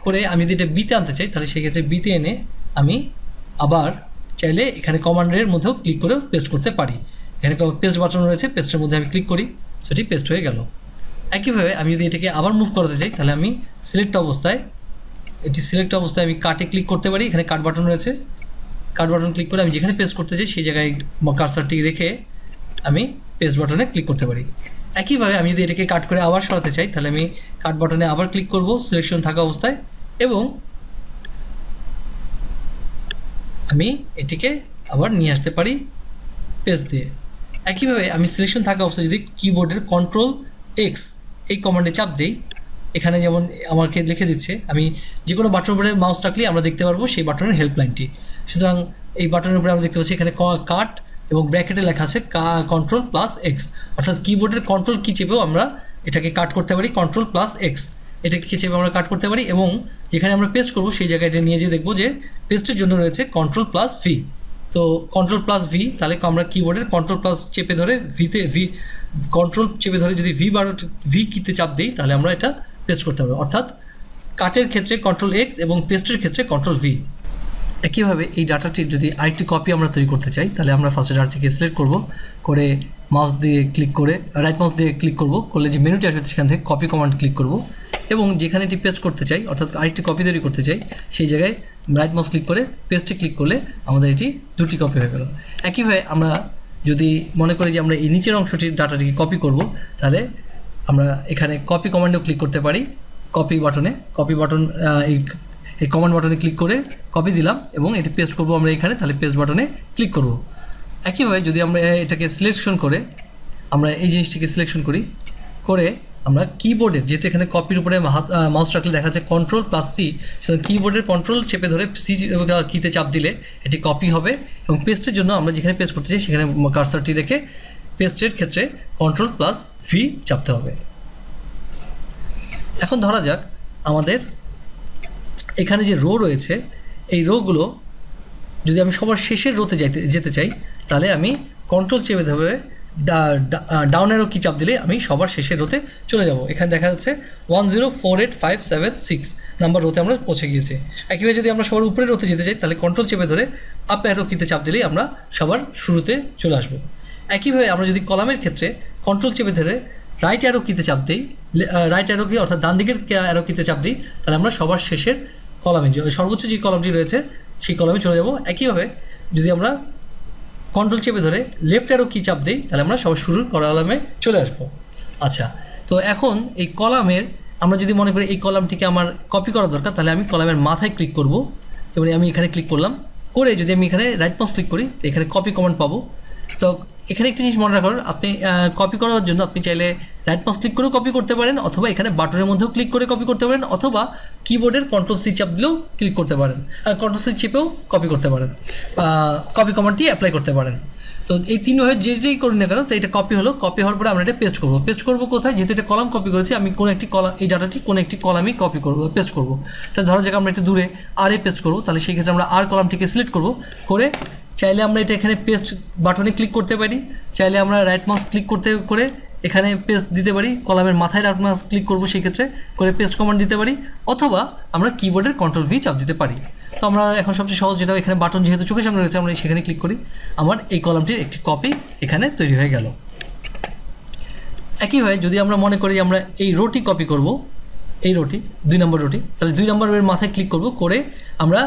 করে আমি যদি এটা বিতে আনতে চাই, তাহলে সেক্ষেত্রে বিতে এনে আমি আবার চাইলে এখানে কমান্ডের মধ্যেও ক্লিক করে পেস্ট করতে পারি। এখানে পেস্ট বাটন রয়েছে, পেস্টের মধ্যে আমি ক্লিক করি, সেটি পেস্ট হয়ে গেল। একইভাবে আমি যদি এটাকে আবার মুভ করাতে চাই, তাহলে আমি সিলেক্ট অবস্থায় আমি কাটে ক্লিক করতে পারি। এখানে কাট বাটন রয়েছে, কাট বাটন ক্লিক করে আমি যেখানে পেস্ট করতে চাই সেই জায়গায় কার্সারটি রেখে আমি পেস্ট বাটনে ক্লিক করতে পারি। একইভাবে আমি যদি এটাকে কাট করে আবার সরাতে চাই, তাহলে আমি কাট বাটনে আবার ক্লিক করব সিলেকশন থাকা অবস্থায়, এবং আমি এটিকে আবার নিয়ে আসতে পারি পেস্ট দিয়ে। একইভাবে আমি সিলেকশন থাকা অবস্থায় যদি কিবোর্ডের কন্ট্রোল এক্স এই কমান্ডে চাপ দিই, এখানে যেমন আমাকে লিখে দিচ্ছে, আমি যে কোনো বাটনের উপরে মাউস রাখলেই আমরা দেখতে পারবো সেই বাটনের হেল্পলাইনটি। সুতরাং এই বাটনের উপরে আমরা দেখতে পাচ্ছি এখানে কাট এবং ব্র্যাকেটে লেখা আছে কন্ট্রোল প্লাস এক্স, অর্থাৎ কিবোর্ডের কন্ট্রোল কি চেপেও আমরা এটাকে কাট করতে পারি, কন্ট্রোল প্লাস এক্স এটাকে কি চেপে আমরা কাট করতে পারি, এবং যেখানে আমরা পেস্ট করব সেই জায়গাটা নিয়ে যেয়ে দেখবো যে পেস্টের জন্য রয়েছে কন্ট্রোল প্লাস ভি। তো কন্ট্রোল প্লাস ভি, তাহলে আমরা কিবোর্ডের কন্ট্রোল প্লাস চেপে ধরে কন্ট্রোল চেপে ধরে যদি ভি কিতে চাপ দিই, তাহলে আমরা এটা পেস্ট করতে হবে, অর্থাৎ কাটের ক্ষেত্রে কন্ট্রোল এক্স এবং পেস্টের ক্ষেত্রে কন্ট্রোল ভি। একইভাবে এই ডাটাটির যদি আরেকটি কপি আমরা তৈরি করতে চাই, তাহলে আমরা ফার্স্টে ডাটাটিকে সিলেক্ট করব, করে মাউস দিয়ে ক্লিক করে রাইট মাউস দিয়ে ক্লিক করব, করলে যে মেনুটি আসবে সেখান থেকে কপি কমান্ড ক্লিক করব, এবং যেখানে এটি পেস্ট করতে চাই অর্থাৎ আরেকটি কপি তৈরি করতে চাই সেই জায়গায় রাইট মাউস ক্লিক করে পেস্টে ক্লিক করলে আমাদের এটি দুটি কপি হয়ে গেল। একইভাবে আমরা যদি মনে করি যে আমরা এই নিচের অংশটির ডাটাটিকে কপি করব, তাহলে আমরা এখানে কপি কমান্ডেও ক্লিক করতে পারি, কপি বাটন এই কমান্ড বাটনে ক্লিক করে কপি দিলাম এবং এটি পেস্ট করব আমরা এখানে, তাহলে পেস্ট বাটনে ক্লিক করব। একইভাবে যদি আমরা এটাকে সিলেকশন করে আমরা এই জিনিসটিকে সিলেকশন করি, করে আমরা কিবোর্ডের যেহেতু এখানে কপির উপরে মাউস রাখলে দেখা যাচ্ছে কন্ট্রোল প্লাস সি, সুতরাং কিবোর্ডের কন্ট্রোল চেপে ধরে সি কিতে চাপ দিলে এটি কপি হবে, এবং পেস্টের জন্য আমরা যেখানে পেস্ট করতে চাই সেখানে কার্সারটি রেখে পেস্টের ক্ষেত্রে কন্ট্রোল প্লাস ভি চাপতে হবে। এখন ধরা যাক আমাদের এখানে যে রো রয়েছে, এই রোগুলো যদি আমি সবার শেষের রোতে যেতে চাই, তাহলে আমি কন্ট্রোল চেপে ধরে ডাউন অ্যারো কি চাপ দিলে আমি সবার শেষের রোতে চলে যাব। এখানে দেখা যাচ্ছে 1048576 নাম্বার রোতে আমরা পৌঁছে গিয়েছি। একইভাবে যদি আমরা সবার উপরের রোতে যেতে চাই, তাহলে কন্ট্রোল চেপে ধরে আপ অ্যারো কিতে চাপ দিলেই আমরা সবার শুরুতে চলে আসব। একইভাবে আমরা যদি কলামের ক্ষেত্রে কন্ট্রোল চেপে ধরে রাইট অ্যারো কিতে চাপ দিই, রাইট অ্যারো কি অর্থাৎ ডান দিকের অ্যারো কিতে চাপ দিই, তাহলে আমরা সবার শেষের কলামে সর্বোচ্চ যে কলামটি রয়েছে সেই কলামে চলে যাব। একইভাবে যদি আমরা কন্ট্রোল চেপে ধরে লেফট অ্যারো কি চাপ দিই, তাহলে আমরা সবার শুরুর কলামে চলে আসব। আচ্ছা, তো এখন এই কলামের আমরা যদি মনে করি এই কলামটিকে আমার কপি করা দরকার, তাহলে আমি কলামের মাথায় ক্লিক করব, যেমন আমি এখানে ক্লিক করলাম, করে যদি আমি এখানে রাইট মাউস ক্লিক করি, তো এখানে কপি কমান্ড পাবো। তো এখানে একটি জিনিস মনে রাখুন, আপনি কপি করার জন্য আপনি চাইলে রাইট মাউস ক্লিক করেও কপি করতে পারেন, অথবা এখানে বাটনের মধ্যেও ক্লিক করে কপি করতে পারেন, অথবা কিবোর্ডের কন্ট্রোল-সি চাপ দিলেও ক্লিক করতে পারেন, আর কন্ট্রোল-সি চেপেও কপি করতে পারেন, কপি কমান্ডটি অ্যাপ্লাই করতে পারেন। তো এই তিনভাবে যেই করি না কেন, তো এটা কপি হলো। কপি হওয়ার পরে আমরা এটা পেস্ট করবো কোথায়, যেহেতু এটা কলাম কপি করেছি, আমি কোনো একটি কলাম, এই ডাটাটি কোনো একটি কলামই কপি করবো, পেস্ট করবো। তাহলে ধরো যাক আমরা একটু দূরে আরে পেস্ট করবো, তাহলে সেই ক্ষেত্রে আমরা আর কলামটিকে সিলেক্ট করবো, করে চাইলে আমরা এটা এখানে পেস্ট বাটনে ক্লিক করতে পারি, চাইলে আমরা রাইট মাউস ক্লিক করে এখানে পেস্ট দিতে পারি, কলামের মাথায় রাইট মাউস ক্লিক করবো সেই ক্ষেত্রে, করে পেস্ট কমান্ড দিতে পারি, অথবা আমরা কিবোর্ডের কন্ট্রোল-ভি চাপ দিতে পারি। তো আমরা এখন সবচেয়ে সহজ যেটা, এখানে বাটন যেহেতু চোখের সামনে রয়েছে, আমরা সেখানে ক্লিক করি, আমার এই কলামটির একটি কপি এখানে তৈরি হয়ে গেল। একইভাবে যদি আমরা মনে করি আমরা এই রোটি কপি করব, এই রোটি 2 নম্বর রোটি, তাহলে 2 নম্বরের মাথায় ক্লিক করব, করে আমরা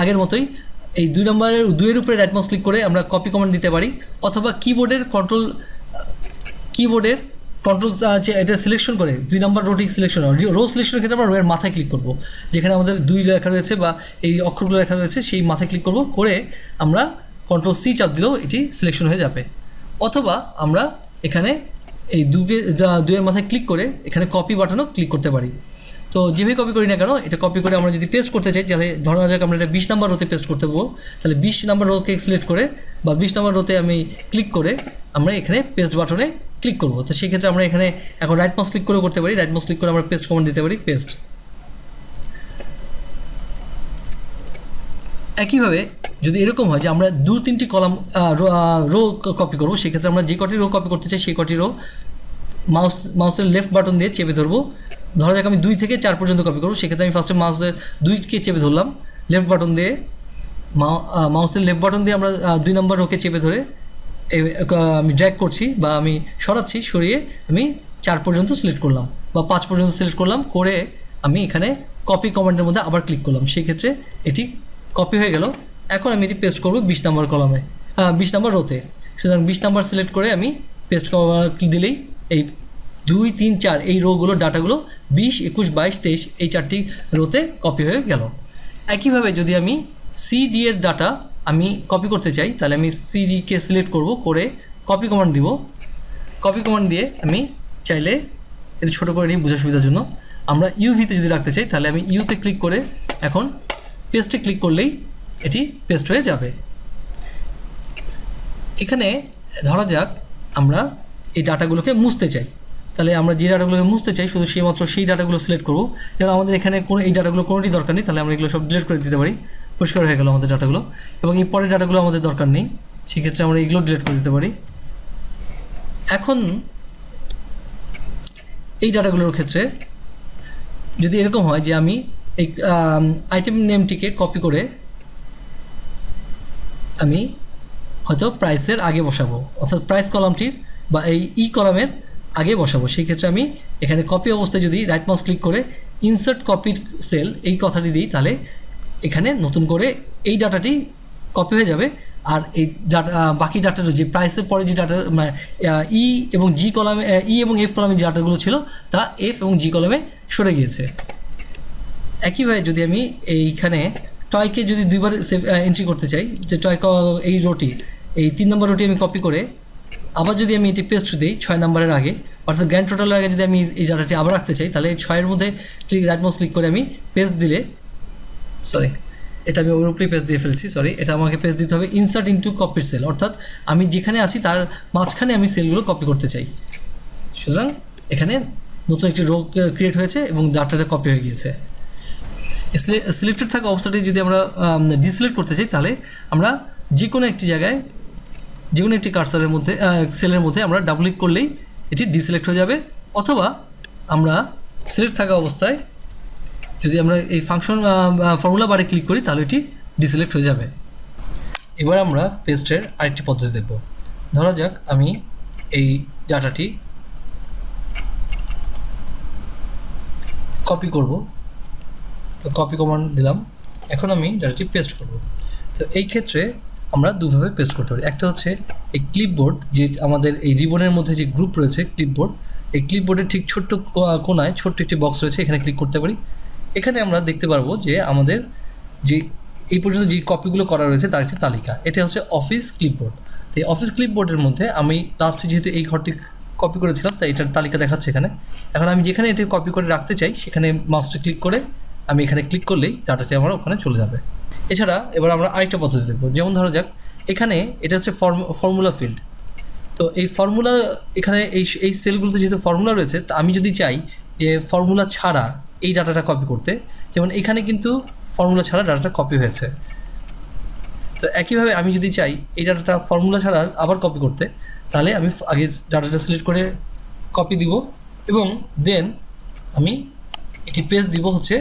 আগের মতোই এই 2 নম্বরের 2-এর উপরে রাইট মাউস ক্লিক করে আমরা কপি কমান্ড দিতে পারি, অথবা কিবোর্ডের কন্ট্রোল এটা সিলেকশন করে 2 নম্বর রোটি সিলেকশন, রো সিলেকশনের ক্ষেত্রে আমরা রোয়ের মাথায় ক্লিক করব, যেখানে আমাদের 2 লেখা রয়েছে বা এই অক্ষরগুলো লেখা রয়েছে সেই মাথায় ক্লিক করব, করে আমরা কন্ট্রোল-সি চাপ দিলেও এটি সিলেকশন হয়ে যাবে। অথবা আমরা এখানে এই 2-এর মাথায় ক্লিক করে এখানে কপি বাটনও ক্লিক করতে পারি। তো যেভাবে কপি করি না কেন, এটা কপি করে আমরা যদি পেস্ট করতে চাই, তাহলে ধরা যাক আমরা এটা 20 নম্বর রোতে পেস্ট করতে বলবো, তাহলে 20 নম্বর রোকে সিলেক্ট করে বা 20 নম্বর রোতে আমি ক্লিক করে আমরা এখানে পেস্ট বাটনে ক্লিক করব। তো সেই ক্ষেত্রে আমরা এখানে এখন রাইট মাউস ক্লিক করেও করতে পারি, রাইট মাউস ক্লিক করে আমরা পেস্ট কমান্ড দিতে পারি, পেস্ট। একইভাবে যদি এরকম হয় যে আমরা 2-3টি রো কপি করবো, সেক্ষেত্রে আমরা যে কটি রো কপি করতে চাই সেই কটি রো মাউসের লেফট বাটন দিয়ে চেপে ধরবো। ধরা যাক আমি 2 থেকে 4 পর্যন্ত কপি করবো, সেক্ষেত্রে আমি ফার্স্টে মাউসের 2কে চেপে ধরলাম, লেফট বাটন দিয়ে মাউসের লেফট বাটন দিয়ে আমরা 2 নম্বর রোকে চেপে ধরে আমি ড্র্যাগ করছি বা আমি সরাচ্ছি, সরিয়ে আমি 4 পর্যন্ত সিলেক্ট করলাম বা 5 পর্যন্ত সিলেক্ট করলাম, করে আমি এখানে কপি কমান্ডের মধ্যে আবার ক্লিক করলাম, সেই ক্ষেত্রে এটি কপি হয়ে গেল। এখন আমি এটি পেস্ট করব 20 নম্বর কলামে, 20 নম্বর রোতে। সুতরাং 20 নম্বর সিলেক্ট করে আমি পেস্ট দিলেই এই 2, 3, 4 এই রোগুলো ডাটাগুলো 20, 21, 22, 23 এই 4টি রোতে কপি হয়ে গেল। একইভাবে যদি আমি সিডি এর ডাটা আমি কপি করতে চাই, তাহলে আমি সিডিকে সিলেক্ট করব, করে কপি কমান্ড দিব। কপি কমান্ড দিয়ে আমি চাইলে এটা ছোটো করে নিই বোঝার সুবিধার জন্য, আমরা ইউভিতে যদি রাখতে চাই তাহলে আমি ইউতে ক্লিক করে এখন পেস্টে ক্লিক করলেই এটি পেস্ট হয়ে যাবে। এখানে ধরা যাক আমরা এই ডাটাগুলোকে মুছতে চাই, তাহলে আমরা যে ডাটাগুলোকে মুছতে চাই শুধু মাত্র সেই ডাটাগুলো সিলেক্ট করব। যেমন আমাদের এখানে কোনো এই ডাটাগুলো কোনোটি দরকার নেই, তাহলে আমরা এগুলো সব ডিলিট করে দিতে পারি, পরিষ্কার হয়ে গেল আমাদের ডাটাগুলো। এবং এই পরের ডাটাগুলো আমাদের দরকার নেই, সেক্ষেত্রে আমরা এগুলো ডিলিট করে দিতে পারি। এখন এই ডাটাগুলোর ক্ষেত্রে যদি এরকম হয় যে আমি এই আইটেম নেমটিকে কপি করে আমি হয়তো প্রাইসের আগে বসাবো, অর্থাৎ প্রাইস কলামটির বা এই কলামের আগে বসাবো, সেই ক্ষেত্রে আমি এখানে কপি অবস্থায় যদি রাইট মাউস ক্লিক করে ইনসার্ট কপির সেল এই কথাটি দিই, তাহলে এখানে নতুন করে এই ডাটাটি কপি হয়ে যাবে। আর এই ডাটা বাকি ডাটাটা যে প্রাইসের পরে যে ডাটা ই এবং জি কলামে, ই এবং এফ কলামে যে ডাটাগুলো ছিল তা এফ এবং জি কলামে সরে গিয়েছে। একইভাবে যদি আমি এইখানে টয়কে যদি 2বার এন্ট্রি করতে চাই, যে টয় এই রোটি এই 3 নম্বর রোটি আমি কপি করে আবার যদি আমি এটি পেস্ট দিই 6 নম্বরের আগে, অর্থাৎ গ্র্যান্ড টোটালের আগে যদি আমি এই ডাটাটি আবার রাখতে চাই, তাহলে 6-এর মধ্যে রাইট মাউস ক্লিক করে আমি পেস্ট দিলে, সরি এটা আমি ওর উপরেই পেস্ট দিয়ে ফেলছি, সরি এটা আমাকে পেস্ট দিতে হবে ইনসার্ট ইনটু কপির সেল, অর্থাৎ আমি যেখানে আছি তার মাঝখানে আমি সেলগুলো কপি করতে চাই। সুতরাং এখানে নতুন একটি রো ক্রিয়েট হয়েছে এবং ডাটাটা কপি হয়ে গিয়েছে। সিলেক্টেড থাকা অবস্থাটি যদি আমরা ডিসিলেক্ট করতে চাই, তাহলে আমরা যে কোনো একটি জায়গায় যে কোনো একটি কার্সারের মধ্যে সেলের মধ্যে আমরা ডাবল ক্লিক করলেই এটি ডিসিলেক্ট হয়ে যাবে, অথবা আমরা সিলেক্ট থাকা অবস্থায় যদি আমরা এই ফাংশন ফর্মুলা বারে ক্লিক করি তাহলে এটি ডিসিলেক্ট হয়ে যাবে। এবার আমরা পেস্টের আরেকটি পদ্ধতি দেখব। ধরা যাক আমি এই ডাটাটি কপি করব, তো কপি কমান্ড দিলাম, এখন আমি ডাটাটি পেস্ট করব। তো এই ক্ষেত্রে আমরা দুভাবে পেস্ট করতে পারি। একটা হচ্ছে এই ক্লিপবোর্ড, যে আমাদের এই রিবনের মধ্যে যে গ্রুপ রয়েছে ক্লিপবোর্ড, এই ক্লিপবোর্ডের ঠিক ছোট্ট কোনায় ছোট্ট একটি বক্স রয়েছে, এখানে ক্লিক করতে পারি। এখানে আমরা দেখতে পারবো যে আমাদের যে এই পর্যন্ত যে কপিগুলো করা রয়েছে তার একটি তালিকা, এটা হচ্ছে অফিস ক্লিপবোর্ড। তো এই অফিস ক্লিপবোর্ডের মধ্যে আমি লাস্টে যেহেতু এই ঘরটি কপি করেছিলাম তাই এটার তালিকা দেখাচ্ছে এখানে। এখন আমি যেখানে এটি কপি করে রাখতে চাই সেখানে মাউসটা ক্লিক করে আমি এখানে ক্লিক করলেই ডাটাটি আমার ওখানে চলে যাবে। এছাড়া এবার আমরা আরেকটা পদ্ধতি দেখব, যেমন ধরা যাক এখানে এটা হচ্ছে ফর্মুলা ফিল্ড। তো এই ফর্মুলা এখানে এই সেলগুলোতে যেহেতু ফর্মুলা রয়েছে, তা আমি যদি চাই যে ফর্মুলা ছাড়া এই ডাটাটা কপি করতে, যেমন এখানে কিন্তু ফর্মুলা ছাড়া ডাটাটা কপি হয়েছে। তো একইভাবে আমি যদি চাই এই ডাটাটা ফর্মুলা ছাড়া আবার কপি করতে, তাহলে আমি আগে ডাটাটা সিলেক্ট করে কপি দিব এবং দেন আমি এটি পেস্ট দিব। হচ্ছে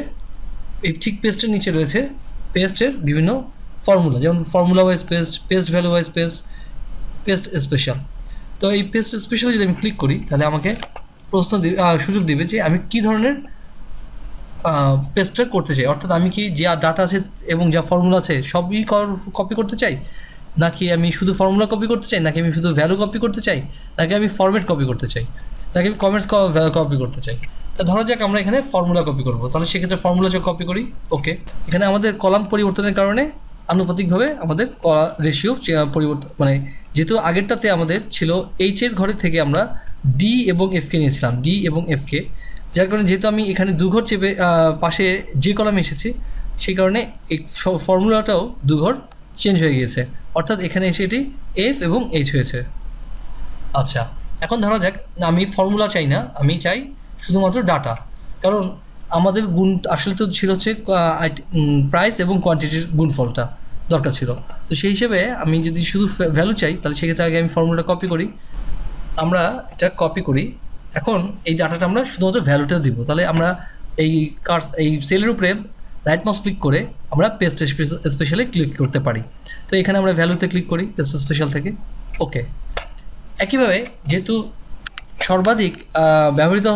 এই ঠিক পেস্টের নিচে রয়েছে পেস্টের বিভিন্ন ফর্মুলা, যেমন formula wise paste, paste value wise paste, paste special. তো এই পেস্ট স্পেশাল যদি আমি ক্লিক করি তাহলে আমাকে সুযোগ দিবে যে আমি কী ধরনের পেস্টটা করতে চাই, অর্থাৎ আমি কি যা ডাটা আছে এবং যা ফর্মুলা আছে সবই কপি করতে চাই, নাকি আমি শুধু ফর্মুলা কপি করতে চাই, নাকি আমি শুধু ভ্যালু কপি করতে চাই, নাকি আমি ফরম্যাট কপি করতে চাই, নাকি আমি কমেন্টস কপি করতে চাই। তা ধরা যাক আমরা এখানে ফর্মুলা কপি করব, তাহলে সেক্ষেত্রে ফর্মুলা যোগ কপি করি। ওকে, এখানে আমাদের কলাম পরিবর্তনের কারণে আনুপাতিকভাবে আমাদের রেশিও পরিবর্তন, মানে যেহেতু আগেরটাতে আমাদের ছিল এইচের ঘরের থেকে আমরা ডি এবং এফকে নিয়েছিলাম, ডি এবং এফকে, যার কারণে যেহেতু আমি এখানে দুঘর চেপে পাশে যে কলামে এসেছি সেই কারণে এই ফর্মুলাটাও দুঘর চেঞ্জ হয়ে গিয়েছে, অর্থাৎ এখানে এসে এটি এফ এবং এইচ হয়েছে। আচ্ছা, এখন ধরা যাক আমি ফর্মুলা চাই না, আমি চাই শুধুমাত্র ডাটা, কারণ আমাদের গুণ আসলে তো ছিল হচ্ছে প্রাইস এবং কোয়ান্টিটির গুণফলটা দরকার ছিল। তো সেই হিসেবে আমি যদি শুধু ভ্যালু চাই তাহলে সেক্ষেত্রে আগে আমি ফর্মুলাটা কপি করি। আমরা এটা কপি করি। এখন এই ডাটাটা আমরা শুধুমাত্র ভ্যালুটা দিব, তাহলে আমরা এই সেলের উপরে রাইট মাউস ক্লিক করে আমরা পেস্ট স্পেশালে ক্লিক করতে পারি। তো এখানে আমরা ভ্যালুতে ক্লিক করি পেস্ট স্পেশাল থেকে। ওকে, একইভাবে যেহেতু সর্বাধিক ব্যবহৃত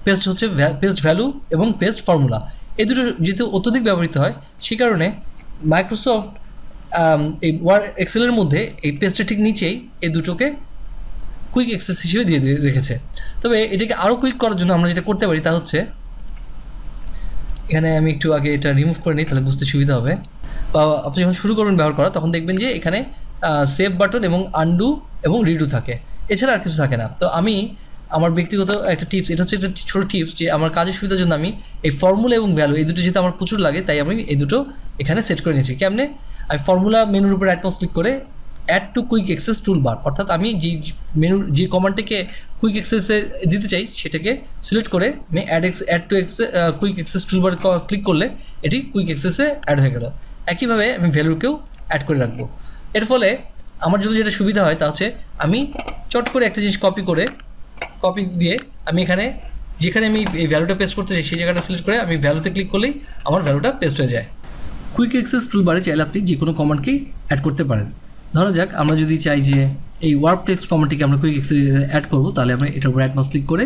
পেস্ট হচ্ছে পেস্ট ভ্যালু এবং পেস্ট ফর্মুলা, এই দুটো যেহেতু অত্যধিক ব্যবহৃত হয় সেই কারণে মাইক্রোসফট এই এক্সেলের মধ্যে এই পেস্টের ঠিক নিচেই এই দুটোকে কুইক অ্যাক্সেস হিসেবে দিয়ে রেখেছে। তবে এটাকে আরও কুইক করার জন্য আমরা যেটা করতে পারি তা হচ্ছে, এখানে আমি একটু আগে এটা রিমুভ করে নিই তাহলে বুঝতে সুবিধা হবে। বা আপনি যখন শুরু করবেন ব্যবহার করা তখন দেখবেন যে এখানে সেভ বাটন এবং আনডু এবং রিডু থাকে, এছাড়া আর কিছু থাকে না। তো আমি আমার ব্যক্তিগত একটা টিপস, এটা হচ্ছে একটা ছোটো টিপস, যে আমার কাজের সুবিধার জন্য আমি এই ফর্মুলা এবং ভ্যালু এই দুটো যেহেতু আমার প্রচুর লাগে তাই আমি এই দুটো এখানে সেট করে নিয়েছি। কেমনে? আমি ফর্মুলা মেনুর উপর রাইট মাউস ক্লিক করে add to quick access toolbar, অর্থাৎ আমি যে কমান্ডটিকে কুইক অ্যাক্সেসে দিতে চাই সেটাকে সিলেক্ট করে আমি add to quick access toolbar click করলে এটি কুইক অ্যাক্সেসে অ্যাড হয়ে গেল। একইভাবে আমি ভ্যালুকেও অ্যাড করে রাখবো। এর ফলে আমার যদি যেটা সুবিধা হয় তা হচ্ছে আমি চট করে একটা জিনিস কপি দিয়ে আমি এখানে যেখানে আমি এই ভ্যালুটা পেস্ট করতে চাই সেই জায়গাটা সিলেক্ট করে আমি ভ্যালুতে ক্লিক করলেই আমার ভ্যালুটা পেস্ট হয়ে যায়। কুইক অ্যাক্সেস টুলবারে চাইলে আপনি যে কোনো কমান্ডকেই অ্যাড করতে পারেন। ধরা যাক আমরা যদি চাই যে এই ওয়ার্ক টেক্সট কমান্ডটিকে আমরা কুইক অ্যাক্সেস অ্যাড করবো, তাহলে আমরা এটার উপর রাইট মাউস ক্লিক করে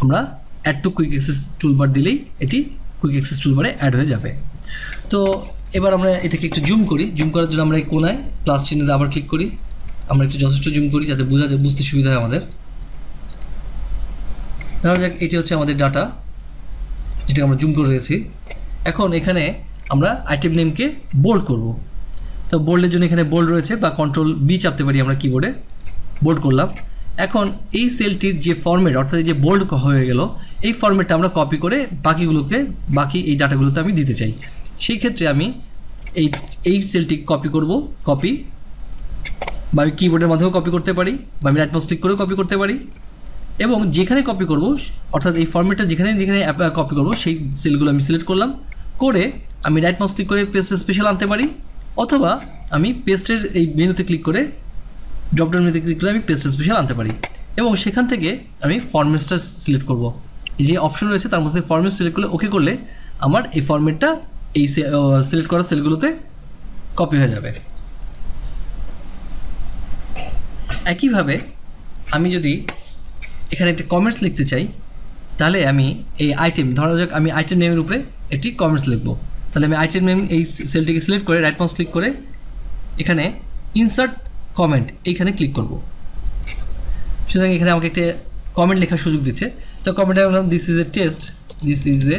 আমরা add to quick access toolbar দিলেই এটি কুইক অ্যাক্সেস টুলবারে অ্যাড হয়ে যাবে। তো এবার আমরা এটাকে একটু জুম করি। জুম করার জন্য আমরা এই কোনায় প্লাস চিহ্নে আবার ক্লিক করি। আমরা একটু যথেষ্ট জুম করি যাতে বুঝতে সুবিধা হয় আমাদের। ধরা যাক এটি হচ্ছে আমাদের ডাটা যেটা আমরা জুম করে রয়েছি। এখন এখানে আমরা আইটেম নেমকে বোল্ড করব। তো বোল্ডের জন্য এখানে বোল্ড রয়েছে, বা কন্ট্রোল বি চাপতে পারি আমরা কিবোর্ডে, বোল্ড করলাম। এখন এই সেলটির যে ফরম্যাট, অর্থাৎ যে বোল্ড হয়ে গেল, এই ফরম্যাটটা আমরা কপি করে বাকি এই ডাটাগুলোতে আমি দিতে চাই। সেই ক্ষেত্রে আমি এই সেলটি কপি করব, কপি, বা আমি কিবোর্ডের মাধ্যমেও কপি করতে পারি, বা আমি রাইট মাউস ক্লিক করেও কপি করতে পারি। এবং যেখানে কপি করব, অর্থাৎ এই ফরম্যাটটা যেখানে কপি করব সেই সেলগুলো আমি সিলেক্ট করলাম, করে আমি রাইট মাউস ক্লিক করে পেস্ট স্পেশাল আনতে পারি, অথবা আমি পেস্টের এই মেনুতে ক্লিক করে ড্রপডাউন মেনুতে ক্লিক করে আমি পেস্ট স্পেশাল আনতে পারি। এবং সেখান থেকে আমি ফরম্যাটটা সিলেক্ট করব। এই যে অপশন রয়েছে তার মধ্যে ফরম্যাট সিলেক্ট করলে ওকে করলে আমার এই ফরম্যাটটা এই সিলেক্ট করা সেলগুলোতে কপি হয়ে যাবে। একইভাবে আমি যদি এখানে একটি কমেন্টস লিখতে চাই, তাহলে আমি এই আইটেম, ধরা যাক আমি আইটেম নেমের উপরে একটি কমেন্টস লিখব, তাহলে আমি আইটেম নেম এই সেলটিকে সিলেক্ট করে রাইট মাউস ক্লিক করে এখানে ইনসার্ট কমেন্ট এইখানে ক্লিক করব। সুতরাং এখানে আমাকে একটা কমেন্ট লেখার সুযোগ দিচ্ছে। তো কমেন্টে বললাম দিস ইজ এ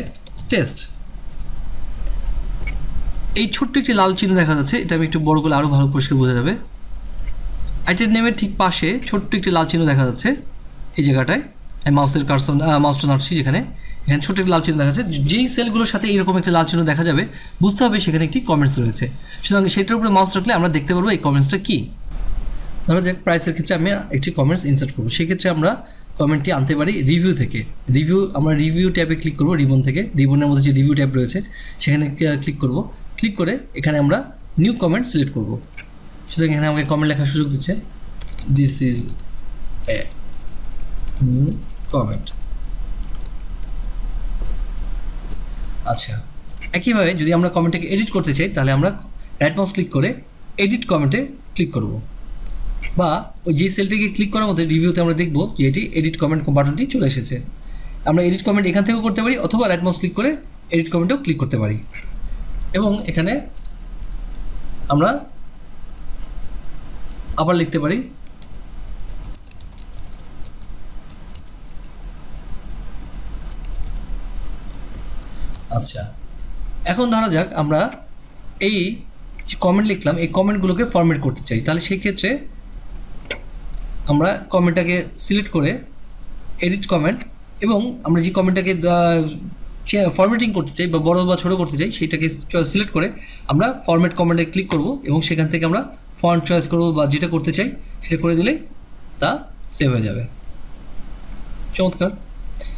টেস্ট। এই ছোট্ট একটি লাল চিহ্ন দেখা যাচ্ছে, এটা আমি একটু বড় করলে আরও ভালো পরিষ্কার বোঝা যাবে। আইটেম নেমের ঠিক পাশে ছোট্ট একটি লাল চিহ্ন দেখা যাচ্ছে এই জায়গাটায়, আমি মাউসের কার্সর মাউসটা নাড়ছি যেখানে, এখানে ছোট্ট একটি লাল চিহ্ন দেখা যাচ্ছে। যেই সেলগুলোর সাথে এইরকম একটি লাল চিহ্ন দেখা যাবে বুঝতে হবে সেখানে একটি কমেন্টস রয়েছে। সুতরাং সেটার উপরে মাউস রাখলে আমরা দেখতে পারবো এই কমেন্টসটা কী। ধরো যে প্রাইসের ক্ষেত্রে আমি একটি কমেন্টস ইনসার্ট করবো, সেক্ষেত্রে আমরা কমেন্টটি আনতে পারি রিভিউ থেকে। আমরা রিভিউ ট্যাবে ক্লিক করবো, রিবন থেকে, রিবনের মধ্যে যে রিভিউ ট্যাব রয়েছে সেখানে ক্লিক করব। ক্লিক করে এখানে আমরা নিউ কমেন্ট সিলেক্ট করব। সুতরাং এখানে আমাকে কমেন্ট লেখার সুযোগ দিচ্ছে, this is a new comment. আচ্ছা, একইভাবে যদি আমরা কমেন্টটাকে এডিট করতে চাই তাহলে আমরা রাইট মাউস ক্লিক করে এডিট কমেন্টে ক্লিক করব, বা ওই যে সেলটিকে ক্লিক করার মধ্যে রিভিউতে আমরা দেখব যে এটি এডিট কমেন্ট বাটনটি চলে এসেছে। আমরা এডিট কমেন্ট এখান থেকেও করতে পারি, অথবা রাইট মাউস ক্লিক করে এডিট কমেন্টেও ক্লিক করতে পারি, এবং এখানে আমরা আবার লিখতে পারি আচ্ছা। এখন ধরা যাক আমরা এই যে কমেন্ট লিখলাম এই কমেন্টগুলোকে ফরম্যাট করতে চাই, তাহলে সেই ক্ষেত্রে আমরা কমেন্টটাকে সিলেক্ট করে এডিট কমেন্ট, এবং আমরা যে কমেন্টটাকে ফরম্যাটিং করতে চাই বা বড় বা ছোটো করতে চাই সেইটাকে সিলেক্ট করে আমরা ফরম্যাট কমেন্টে ক্লিক করব, এবং সেখান থেকে আমরা ফন্ট চয়েস করব বা যেটা করতে চাই সেটা করে দিলে তা সেভ হয়ে যাবে। চমৎকার।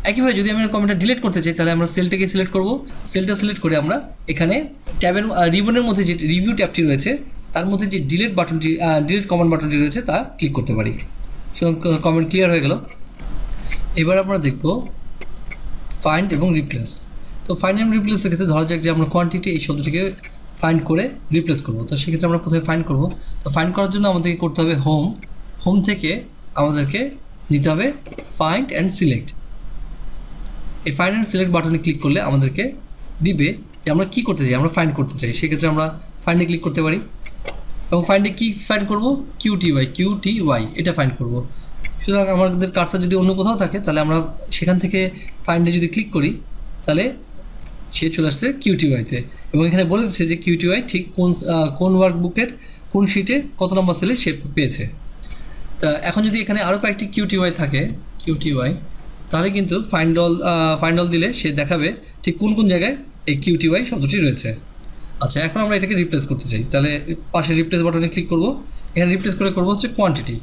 একইভাবে যদি আমরা কমেন্টটা ডিলিট করতে চাই তাহলে আমরা সেলটাকে সিলেক্ট করব, সেলটা সিলেক্ট করে আমরা এখানে ট্যাবের রিবনের মধ্যে যে রিভিউ ট্যাবটি রয়েছে তার মধ্যে যে ডিলিট কমেন্ট বাটনটি রয়েছে তা ক্লিক করতে পারি। কমেন্ট ক্লিয়ার হয়ে গেল। এবার আমরা দেখব ফাইন্ড এবং রিপ্লেস। তো ফাইন্ড এবং রিপ্লেসের ক্ষেত্রে ধরা যাক যে আমরা কোয়ান্টিটি এই শব্দটিকে ফাইন্ড করে রিপ্লেস করব। তো সেক্ষেত্রে আমরা প্রথমে ফাইন্ড করব। তো ফাইন্ড করার জন্য আমাদেরকে করতে হবে হোম থেকে আমাদেরকে নিতে হবে ফাইন্ড অ্যান্ড সিলেক্ট। এই ফাইন্ড অ্যান্ড সিলেক্ট বাটনে ক্লিক করলে আমাদেরকে দিবে যে আমরা কী করতে চাই, আমরা ফাইন্ড করতে চাই। সেক্ষেত্রে আমরা ফাইন্ডে ক্লিক করতে পারি, এবং ফাইন্ডে কী ফাইন্ড করব, কিউটিওয়াই এটা ফাইন্ড করব। সুতরাং আমাদের কার্সার যদি অন্য কোথাও থাকে তাহলে আমরা সেখান থেকে ফাইন্ডে যদি ক্লিক করি তাহলে সে চলে আসছে কিউটিওয়াইতে, এবং এখানে বলে দিচ্ছে যে কিউটিওয়াই ঠিক কোন ওয়ার্কবুকের কোন শিটে কত নম্বর সেলে সে পেয়েছে। তা এখন যদি এখানে আরও কয়েকটি কিউটিওয়াই থাকে কিউটিওয়াই, তাহলে কিন্তু ফাইন্ড অল দিলে সে দেখাবে ঠিক কোন কোন জায়গায় এই কিউটিওয়াই শব্দটি রয়েছে। আচ্ছা, এখন আমরা এটাকে রিপ্লেস করতে চাই, তাহলে পাশে রিপ্লেস বাটনে ক্লিক করব। এখানে রিপ্লেস করে করবো হচ্ছে কোয়ান্টিটি,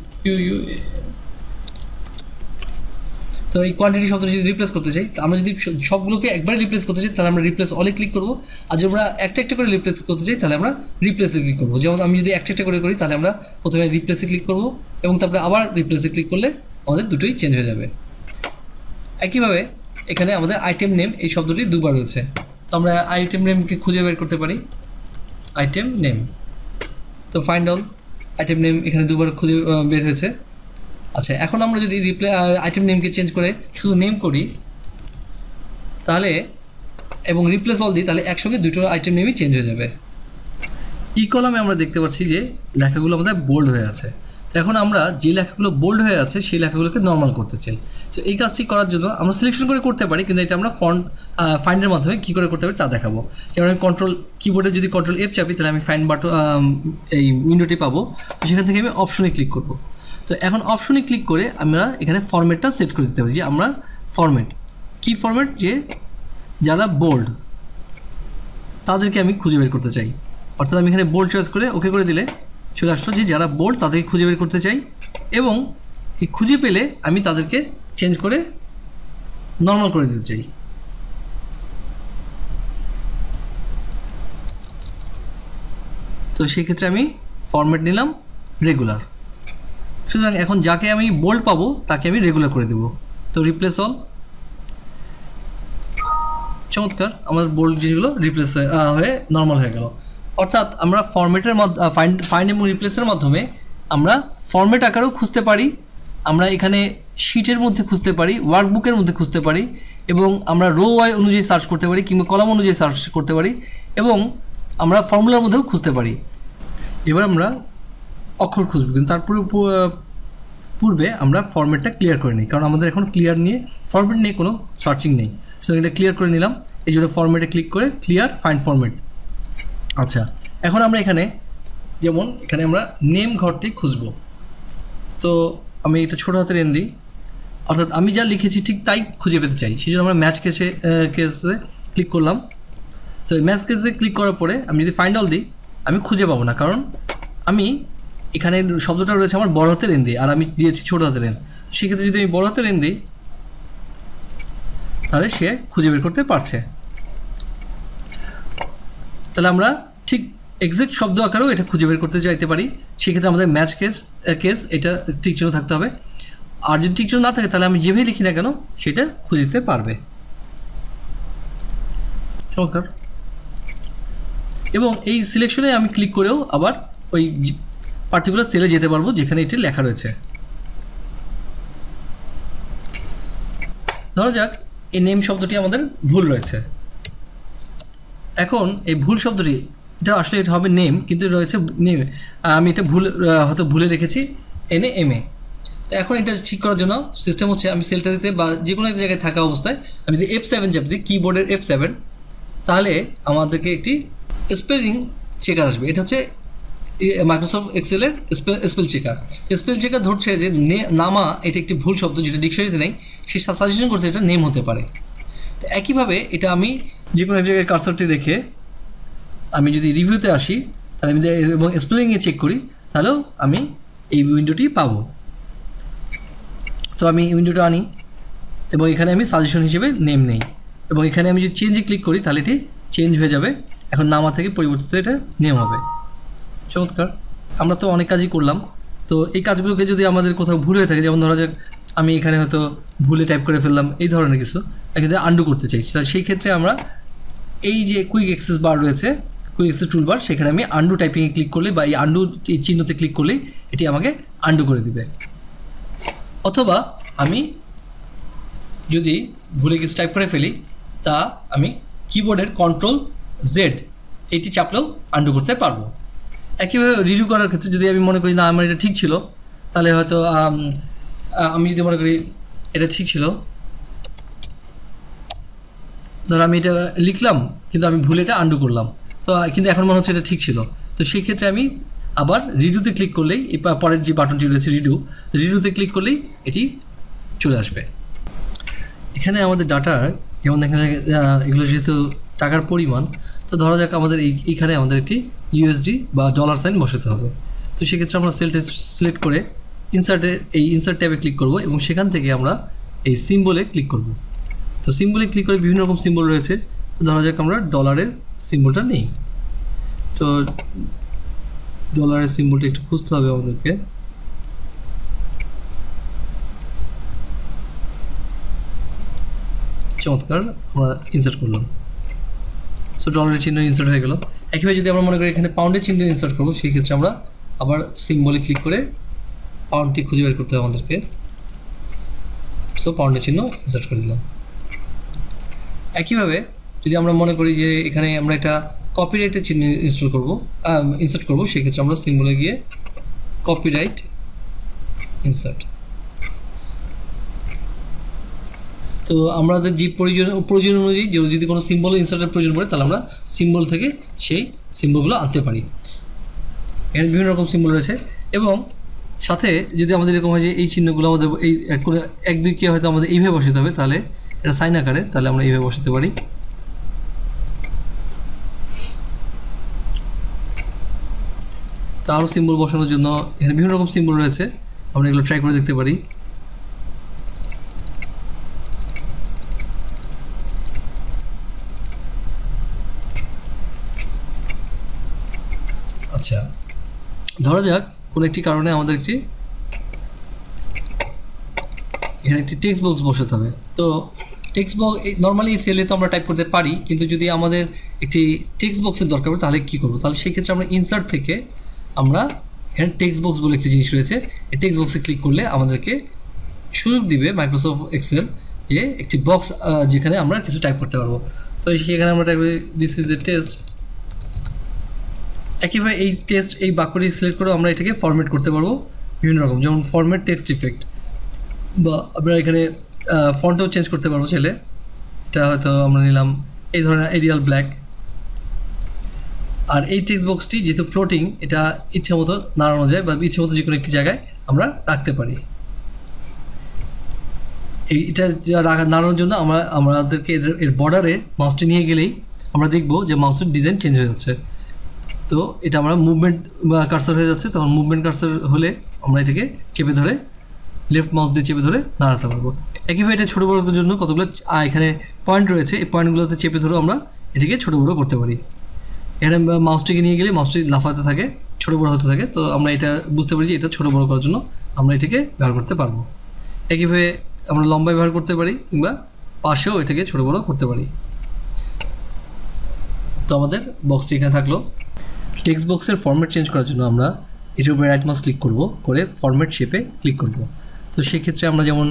তো এই কোয়ান্টিটি শব্দটি যদি রিপ্লেস করতে চাই, আমরা যদি সবগুলোকে একবারে রিপ্লেস করতে চাই তাহলে আমরা রিপ্লেস অলে ক্লিক করব, আর যদি আমরা একটা একটা করে রিপ্লেস করতে চাই তাহলে আমরা রিপ্লেসে ক্লিক করব। যেমন আমি যদি একটা একটা করে করি তাহলে আমরা প্রথমে রিপ্লেসে ক্লিক করব, এবং তারপরে আবার রিপ্লেসে ক্লিক করলে আমাদের দুটোই চেঞ্জ হয়ে যাবে। একইভাবে এখানে আমাদের আইটেম নেম এই শব্দটি দুবার রয়েছে, তো আমরা আইটেম নেমকে খুঁজে বের করতে পারি, আইটেম নেম। তো ফাইন্ড অল আইটেম নেম এখানে দুবার খুঁজে বের হয়েছে। আচ্ছা, এখন আমরা যদি আইটেম নেমকে চেঞ্জ করে শুধু নেম করি তাহলে, এবং রিপ্লেস অল দিই, তাহলে একসঙ্গে দুটো আইটেম নেমই চেঞ্জ হয়ে যাবে। ই কলামে আমরা দেখতে পাচ্ছি যে লেখাগুলো আমাদের বোল্ড হয়ে আছে। এখন আমরা যে লেখাগুলো বোল্ড হয়ে আছে সেই লেখাগুলোকে নর্মাল করতে চাই। তো এই কাজটি করার জন্য আমরা সিলেকশন করে করতে পারি, কিন্তু এটা আমরা ফাইন্ডের মাধ্যমে কী করে করতে পারি তা দেখাবো। যেমন আমি কিবোর্ডে যদি কন্ট্রোল F চাপি তাহলে আমি ফাইন্ড বাটন এই উইন্ডোটি পাবো। তো সেখান থেকে আমি অপশনে ক্লিক করব। তো এখন অপশনে ক্লিক করে আমরা এখানে ফরম্যাটটা সেট করে দিতে পারি, যে আমরা ফরম্যাট কি ফরম্যাট, যে যারা বোল্ড তাদেরকে আমি খুঁজে বের করতে চাই। অর্থাৎ আমি এখানে বোল্ড চয়েস করে ওকে করে দিলে চলে আসলো যে যারা বোল্ড তাদেরকে খুঁজে বের করতে চাই, এবং এই খুঁজে পেলে আমি তাদেরকে চেঞ্জ করে নর্মাল করে দিতে চাই। তো সেক্ষেত্রে আমি ফরম্যাট নিলাম রেগুলার। সুতরাং এখন যাকে আমি বোল্ড পাবো তাকে আমি রেগুলার করে দেব। তো রিপ্লেস অল, চমৎকার, আমাদের বোল্ড জিনিসগুলো রিপ্লেস হয়ে নর্মাল হয়ে গেল। অর্থাৎ আমরা ফরম্যাটের ফাইন্ড এবং রিপ্লেসের মাধ্যমে আমরা ফরম্যাট আকারেও খুঁজতে পারি, আমরা এখানে শিটের মধ্যে খুঁজতে পারি, ওয়ার্কবুকের মধ্যে খুঁজতে পারি, এবং আমরা রো ওয়াই অনুযায়ী সার্চ করতে পারি কিংবা কলাম অনুযায়ী সার্চ করতে পারি, এবং আমরা ফর্মুলার মধ্যেও খুঁজতে পারি। এবার আমরা অক্ষর খুঁজব, কিন্তু তারপরে পূর্বে আমরা ফরম্যাটটা ক্লিয়ার করে নিই, কারণ আমাদের এখন ফরম্যাট নিয়ে কোনো সার্চিং নেই। সুতরাং এটা ক্লিয়ার করে নিলাম, এই জন্য ফরম্যাটে ক্লিক করে ক্লিয়ার ফাইন্ড ফরম্যাট। আচ্ছা, এখন আমরা এখানে যেমন এখানে আমরা নেম ঘরটি খুঁজব, তো আমি এটা ছোটো হাতের এন দিই, অর্থাৎ আমি যা লিখেছি ঠিক তাই খুঁজে পেতে চাই, সেই জন্য আমরা ম্যাচ কেসে ক্লিক করলাম। তো এই ম্যাচ কেসে ক্লিক করার পরে আমি যদি ফাইন্ড অল দিই আমি খুঁজে পাবো না, কারণ আমি এখানে শব্দটা রয়েছে আমার বড় হাতের এন দিয়ে, আর আমি দিয়েছি ছোটো হাতের এন। সেক্ষেত্রে যদি আমি বড় হাতের এন দিই তাহলে সে খুঁজে বের করতে পারছে। তাহলে আমরা ঠিক এক্সাক্ট শব্দ আকারেও এটা খুঁজে বের করতে চাইতে পারি। সেক্ষেত্রে আমাদের ম্যাচ কেস এটা টিক চিহ্ন থাকতে হবে, আর যদি টিক চিহ্ন না থাকে তাহলে আমি যেভাবে লিখি না কেন সেটা খুঁজে দিতে পারবে। চমৎকার। এবং এই সিলেকশনে আমি ক্লিক করেও আবার ওই পার্টিকুলার সেলে যেতে পারবো যেখানে এটি লেখা রয়েছে। ধরা যাক এই নেম শব্দটি আমাদের ভুল রয়েছে। এখন এই ভুল শব্দটি এটা আসলে এটা হবে নেম, কিন্তু রয়েছে নেম, আমি এটা হয়তো ভুলে রেখেছি NAMA। তো এখন এটা ঠিক করার জন্য সিস্টেম হচ্ছে আমি সেলটা দিতে বা যে কোনো একটা জায়গায় থাকা অবস্থায় আমি যদি F7 চাপ দিই, কিবোর্ডের F7, তাহলে আমাদেরকে একটি স্পেলিং চেকার আসবে। এটা হচ্ছে মাইক্রোসফট এক্সেলের স্পেল চেকার। স্পেল চেকার ধরছে যে নামা এটা একটি ভুল শব্দ যেটা ডিকশনারিতে নেই, সে সাজেশন করছে এটা নেম হতে পারে। তো একইভাবে এটা আমি যে কোনো এক জায়গায় কার্সারটি রেখে আমি যদি রিভিউতে আসি তাহলে আমি এবং স্পেলিংয়ে চেক করি, তাহলেও আমি এই উইন্ডোটি পাবো। তো আমি উইন্ডোটা আনি এবং এখানে আমি সাজেশন হিসেবে নেম নেই, এবং এখানে আমি যদি চেঞ্জে ক্লিক করি তাহলে এটি চেঞ্জ হয়ে যাবে, এখন নামা থেকে পরিবর্তিত এটা নেম হবে। চমৎকার। আমরা তো অনেক কাজই করলাম। তো এই কাজগুলোকে যদি আমাদের কোথাও ভুল হয়ে থাকে, যেমন ধরা যাক আমি এখানে হয়তো ভুলে টাইপ করে ফেললাম, এই ধরনের কিছু এক্ষেত্রে আন্ডু করতে চাইছি, তাহলে সেই ক্ষেত্রে আমরা এই যে কুইক অ্যাক্সেস বার রয়েছে, কুইক অ্যাক্সেস টুলবার, সেখানে আমি আন্ডু টাইপিংয়ে ক্লিক করলে বা এই আন্ডু চিহ্নতে ক্লিক করলেই এটি আমাকে আন্ডু করে দিবে। অথবা আমি যদি ভুলে কিছু টাইপ করে ফেলি তা আমি কিবোর্ডের Ctrl+Z এইটি চাপলেও আন্ডু করতে পারবো। একইভাবে রিভিউ করার ক্ষেত্রে যদি আমি মনে করি না আমার এটা ঠিক ছিল, তাহলে হয়তো আমি যদি মনে করি এটা ঠিক ছিল, ধরো আমি এটা লিখলাম কিন্তু আমি ভুলে এটা আন্ডু করলাম, তো কিন্তু এখন মনে হচ্ছে এটা ঠিক ছিল, তো সেই ক্ষেত্রে আমি আবার রিডুতে ক্লিক করলেই এই পরের যে বাটনটি রয়েছে রিডুতে ক্লিক করলেই এটি চলে আসবে। এখানে আমাদের ডাটার যেমন এখানে এগুলো যেহেতু টাকার পরিমাণ, তো ধরা যাক আমাদের এইখানে আমাদের একটি USD বা ডলার সাইন বসাতে হবে। তো সেক্ষেত্রে আমরা সেলটা সিলেক্ট করে ইনসার্ট ট্যাবে ক্লিক করব এবং সেখান থেকে আমরা এই সিম্বলে ক্লিক করব। তো সিম্বলে ক্লিক করে বিভিন্ন রকম সিম্বল রয়েছে, ধরা যাক আমরা ডলারের সিম্বলটা নেই। তো ডলারের সিম্বলটা একটু খুঁজতে হবে আমাদেরকে। চমৎকার, আমরা ইনসার্ট করলাম। সো ডলারের চিহ্ন ইনসার্ট হয়ে গেল। একইভাবে যদি আমরা মনে করি এখানে পাউন্ডের চিহ্ন ইনসার্ট করবো, সেই ক্ষেত্রে আমরা আবার সিম্বলে ক্লিক করে পাউন্ডটি খুঁজে বের করতে হবে আমাদেরকে। সো পাউন্ডের চিহ্ন ইনসার্ট করে দিলাম। একইভাবে যদি আমরা মনে করি যে এখানে আমরা একটা কপিরাইটের চিহ্ন ইনসার্ট করবো, সেক্ষেত্রে আমরা সিম্বলে গিয়ে কপিরাইট ইনসার্ট। তো আমাদের যে প্রয়োজন অনুযায়ী যদি কোনো সিম্বল ইনসার্টের প্রয়োজন পড়ে তাহলে আমরা সিম্বল থেকে সেই সিম্বলগুলো আনতে পারি। এখানে বিভিন্ন রকম সিম্বল রয়েছে, এবং সাথে যদি আমাদের এরকম হয় যে এই চিহ্নগুলো আমাদের এই এক দুইকে হয়তো আমাদের এইভাবে বসাতে হবে, তাহলে এটা সাইন আকারে, তাহলে আমরা এইভাবে বসাতে পারি। তো আরও সিম্বল বসানোর জন্য এখানে বিভিন্ন রকম সিম্বল রয়েছে, আমরা এগুলো ট্রাই করে দেখতে পারি। আচ্ছা, ধরা যাক কোনো একটি কারণে আমাদের এখানে একটি টেক্সট বক্স বসাতে হবে। তো টেক্সট বক্স নর্মালি এই সেলে তো আমরা টাইপ করতে পারি, কিন্তু যদি আমাদের একটি টেক্সট বক্সের দরকার পড়ে তাহলে কী করবো? তাহলে সেই ক্ষেত্রে আমরা ইনসার্ট থেকে আমরা এখানে টেক্সট বক্স বলে একটি জিনিস রয়েছে, এই টেক্সট বক্সে ক্লিক করলে আমাদেরকে সুযোগ দিবে মাইক্রোসফট এক্সেল যে একটি বক্স যেখানে আমরা কিছু টাইপ করতে পারবো। তো সেখানে আমরা টাইপ করি দিস ইজ এ টেস্ট। একইভাবে এই বাক্যটি সিলেক্ট করে আমরা এটাকে ফরম্যাট করতে পারবো বিভিন্ন রকম, যেমন ফরম্যাট টেক্সট ইফেক্ট, বা আমরা এখানে ফন্টও চেঞ্জ করতে পারবো চাইলে। এটা হয়তো আমরা নিলাম এই ধরনের এরিয়াল ব্ল্যাক। আর এই টেক্সট বক্সটি যেহেতু ফ্লোটিং, এটা ইচ্ছে মতো নাড়ানো যায় বা ইচ্ছে মতো যে কোনো একটি জায়গায় আমরা রাখতে পারি। এটা নাড়ানোর জন্য আমাদেরকে এর বর্ডারে মাউসটি নিয়ে গেলেই আমরা দেখব যে মাউসের ডিজাইন চেঞ্জ হয়ে যাচ্ছে। তো এটা আমরা মুভমেন্ট কার্সার হয়ে যাচ্ছে, তখন মুভমেন্ট কার্সার হলে আমরা এটাকে চেপে ধরে লেফট মাউস দিয়ে চেপে ধরে নাড়াতে পারবো। একইভাবে এটা ছোটো বড়োর জন্য কতগুলো এখানে পয়েন্ট রয়েছে, এই পয়েন্টগুলোতে চেপে ধরেও আমরা এটাকে ছোটো বড়ো করতে পারি। এখানে মাউসটিকে নিয়ে গেলে মাউসটি লাফাতে থাকে, ছোটো বড়ো হতে থাকে। তো আমরা এটা বুঝতে পারি যে এটা ছোটো বড়ো করার জন্য আমরা এটাকে ব্যবহার করতে পারবো। একইভাবে আমরা লম্বায় ব্যবহার করতে পারি কিংবা পাশেও এটাকে ছোটো বড়ো করতে পারি। তো আমাদের বক্সটি এখানে থাকলো। টেক্সট বক্সের ফরম্যাট চেঞ্জ করার জন্য আমরা এটার উপরে রাইট মাউস ক্লিক করব, করে ফরম্যাট শেপে ক্লিক করব। তো সেক্ষেত্রে আমরা যেমন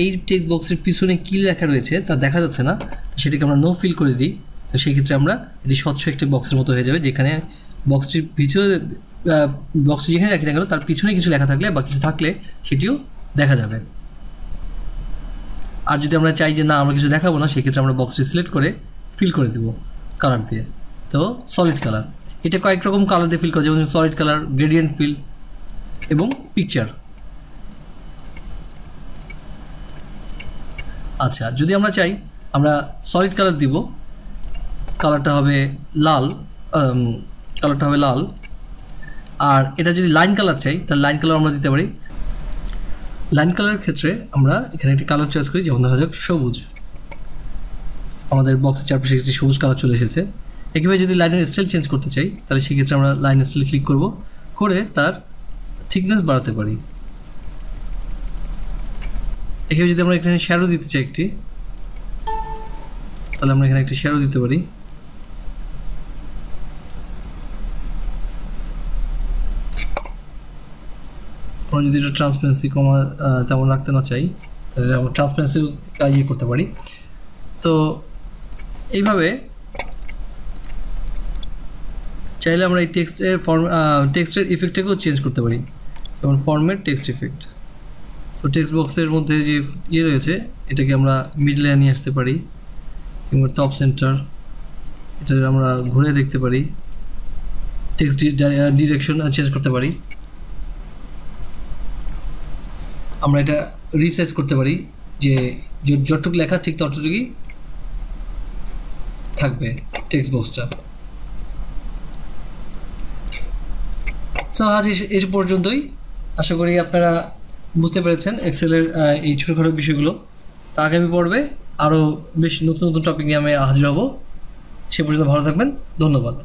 এই টেক্সট বক্সের পিছনে কী লেখা রয়েছে তা দেখা যাচ্ছে না, সেটাকে আমরা নো ফিল করে দিই। তো সেক্ষেত্রে আমরা এটি স্বচ্ছ একটি বক্সের মতো হয়ে যাবে, যেখানে বক্সটির পিছনে বক্সটি যেখানে রাখি না গেল তার পিছনে কিছু লেখা থাকলে বা কিছু থাকলে সেটিও দেখা যাবে। আর যদি আমরা চাই যে না আমরা কিছু দেখাবো না, সেক্ষেত্রে আমরা বক্সটি সিলেক্ট করে ফিল করে দেবো কালার দিয়ে। তো সলিড কালার, এটা কয়েক রকম কালার দিয়ে ফিল করা, যেমন সলিড কালার, গ্রেডিয়েন্ট ফিল এবং পিকচার। আচ্ছা, যদি আমরা চাই আমরা সলিড কালার দিব, কালারটা হবে লাল, আর এটা যদি লাইন কালার চাই তাহলে লাইন কালার আমরা দিতে পারি। লাইন কালারের ক্ষেত্রে আমরা এখানে একটি কালার চয়েস করি, যেমন ধরা যাক সবুজ। আমাদের বক্সের চারপাশে একটি সবুজ কালার চলে এসেছে। একইভাবে যদি লাইনের স্টাইল চেঞ্জ করতে চাই তাহলে সেক্ষেত্রে আমরা লাইন স্টাইল ক্লিক করব, করে তার থিকনেস বাড়াতে পারি। একইভাবে যদি আমরা এখানে শ্যাডো দিতে চাই একটি, তাহলে আমরা এখানে একটি শ্যাডো দিতে পারি। আমরা যদি এটা ট্রান্সপারেন্সি কমা তেমন রাখতে না চাই তাহলে আমরা ট্রান্সপারেন্সি ইয়ে করতে পারি। তো এইভাবে চাইলে আমরা এই টেক্সটের ইফেক্টটাকেও চেঞ্জ করতে পারি, যেমন format text effect. So text বক্সের মধ্যে যে ইয়ে রয়েছে এটাকে আমরা মিডলে নিয়ে আসতে পারি, কিংবা টপ সেন্টার, এটা আমরা ঘুরে দেখতে পারি, টেক্সট ডিরেকশন চেঞ্জ করতে পারি। আমরা এটা রিসাইজ করতে পারি, যে যতটুকু লেখা ঠিক ততটুকুই থাকবে টেক্সট বক্সটা। তো আজ এই পর্যন্তই, আশা করি আপনারা বুঝতে পেরেছেন এক্সেলের এই ছোটোখাটো বিষয়গুলো। তা আগামী পর্বে আরও বেশ নতুন নতুন টপিক নিয়ে আমি হাজির হব। সে পর্যন্ত ভালো থাকবেন, ধন্যবাদ।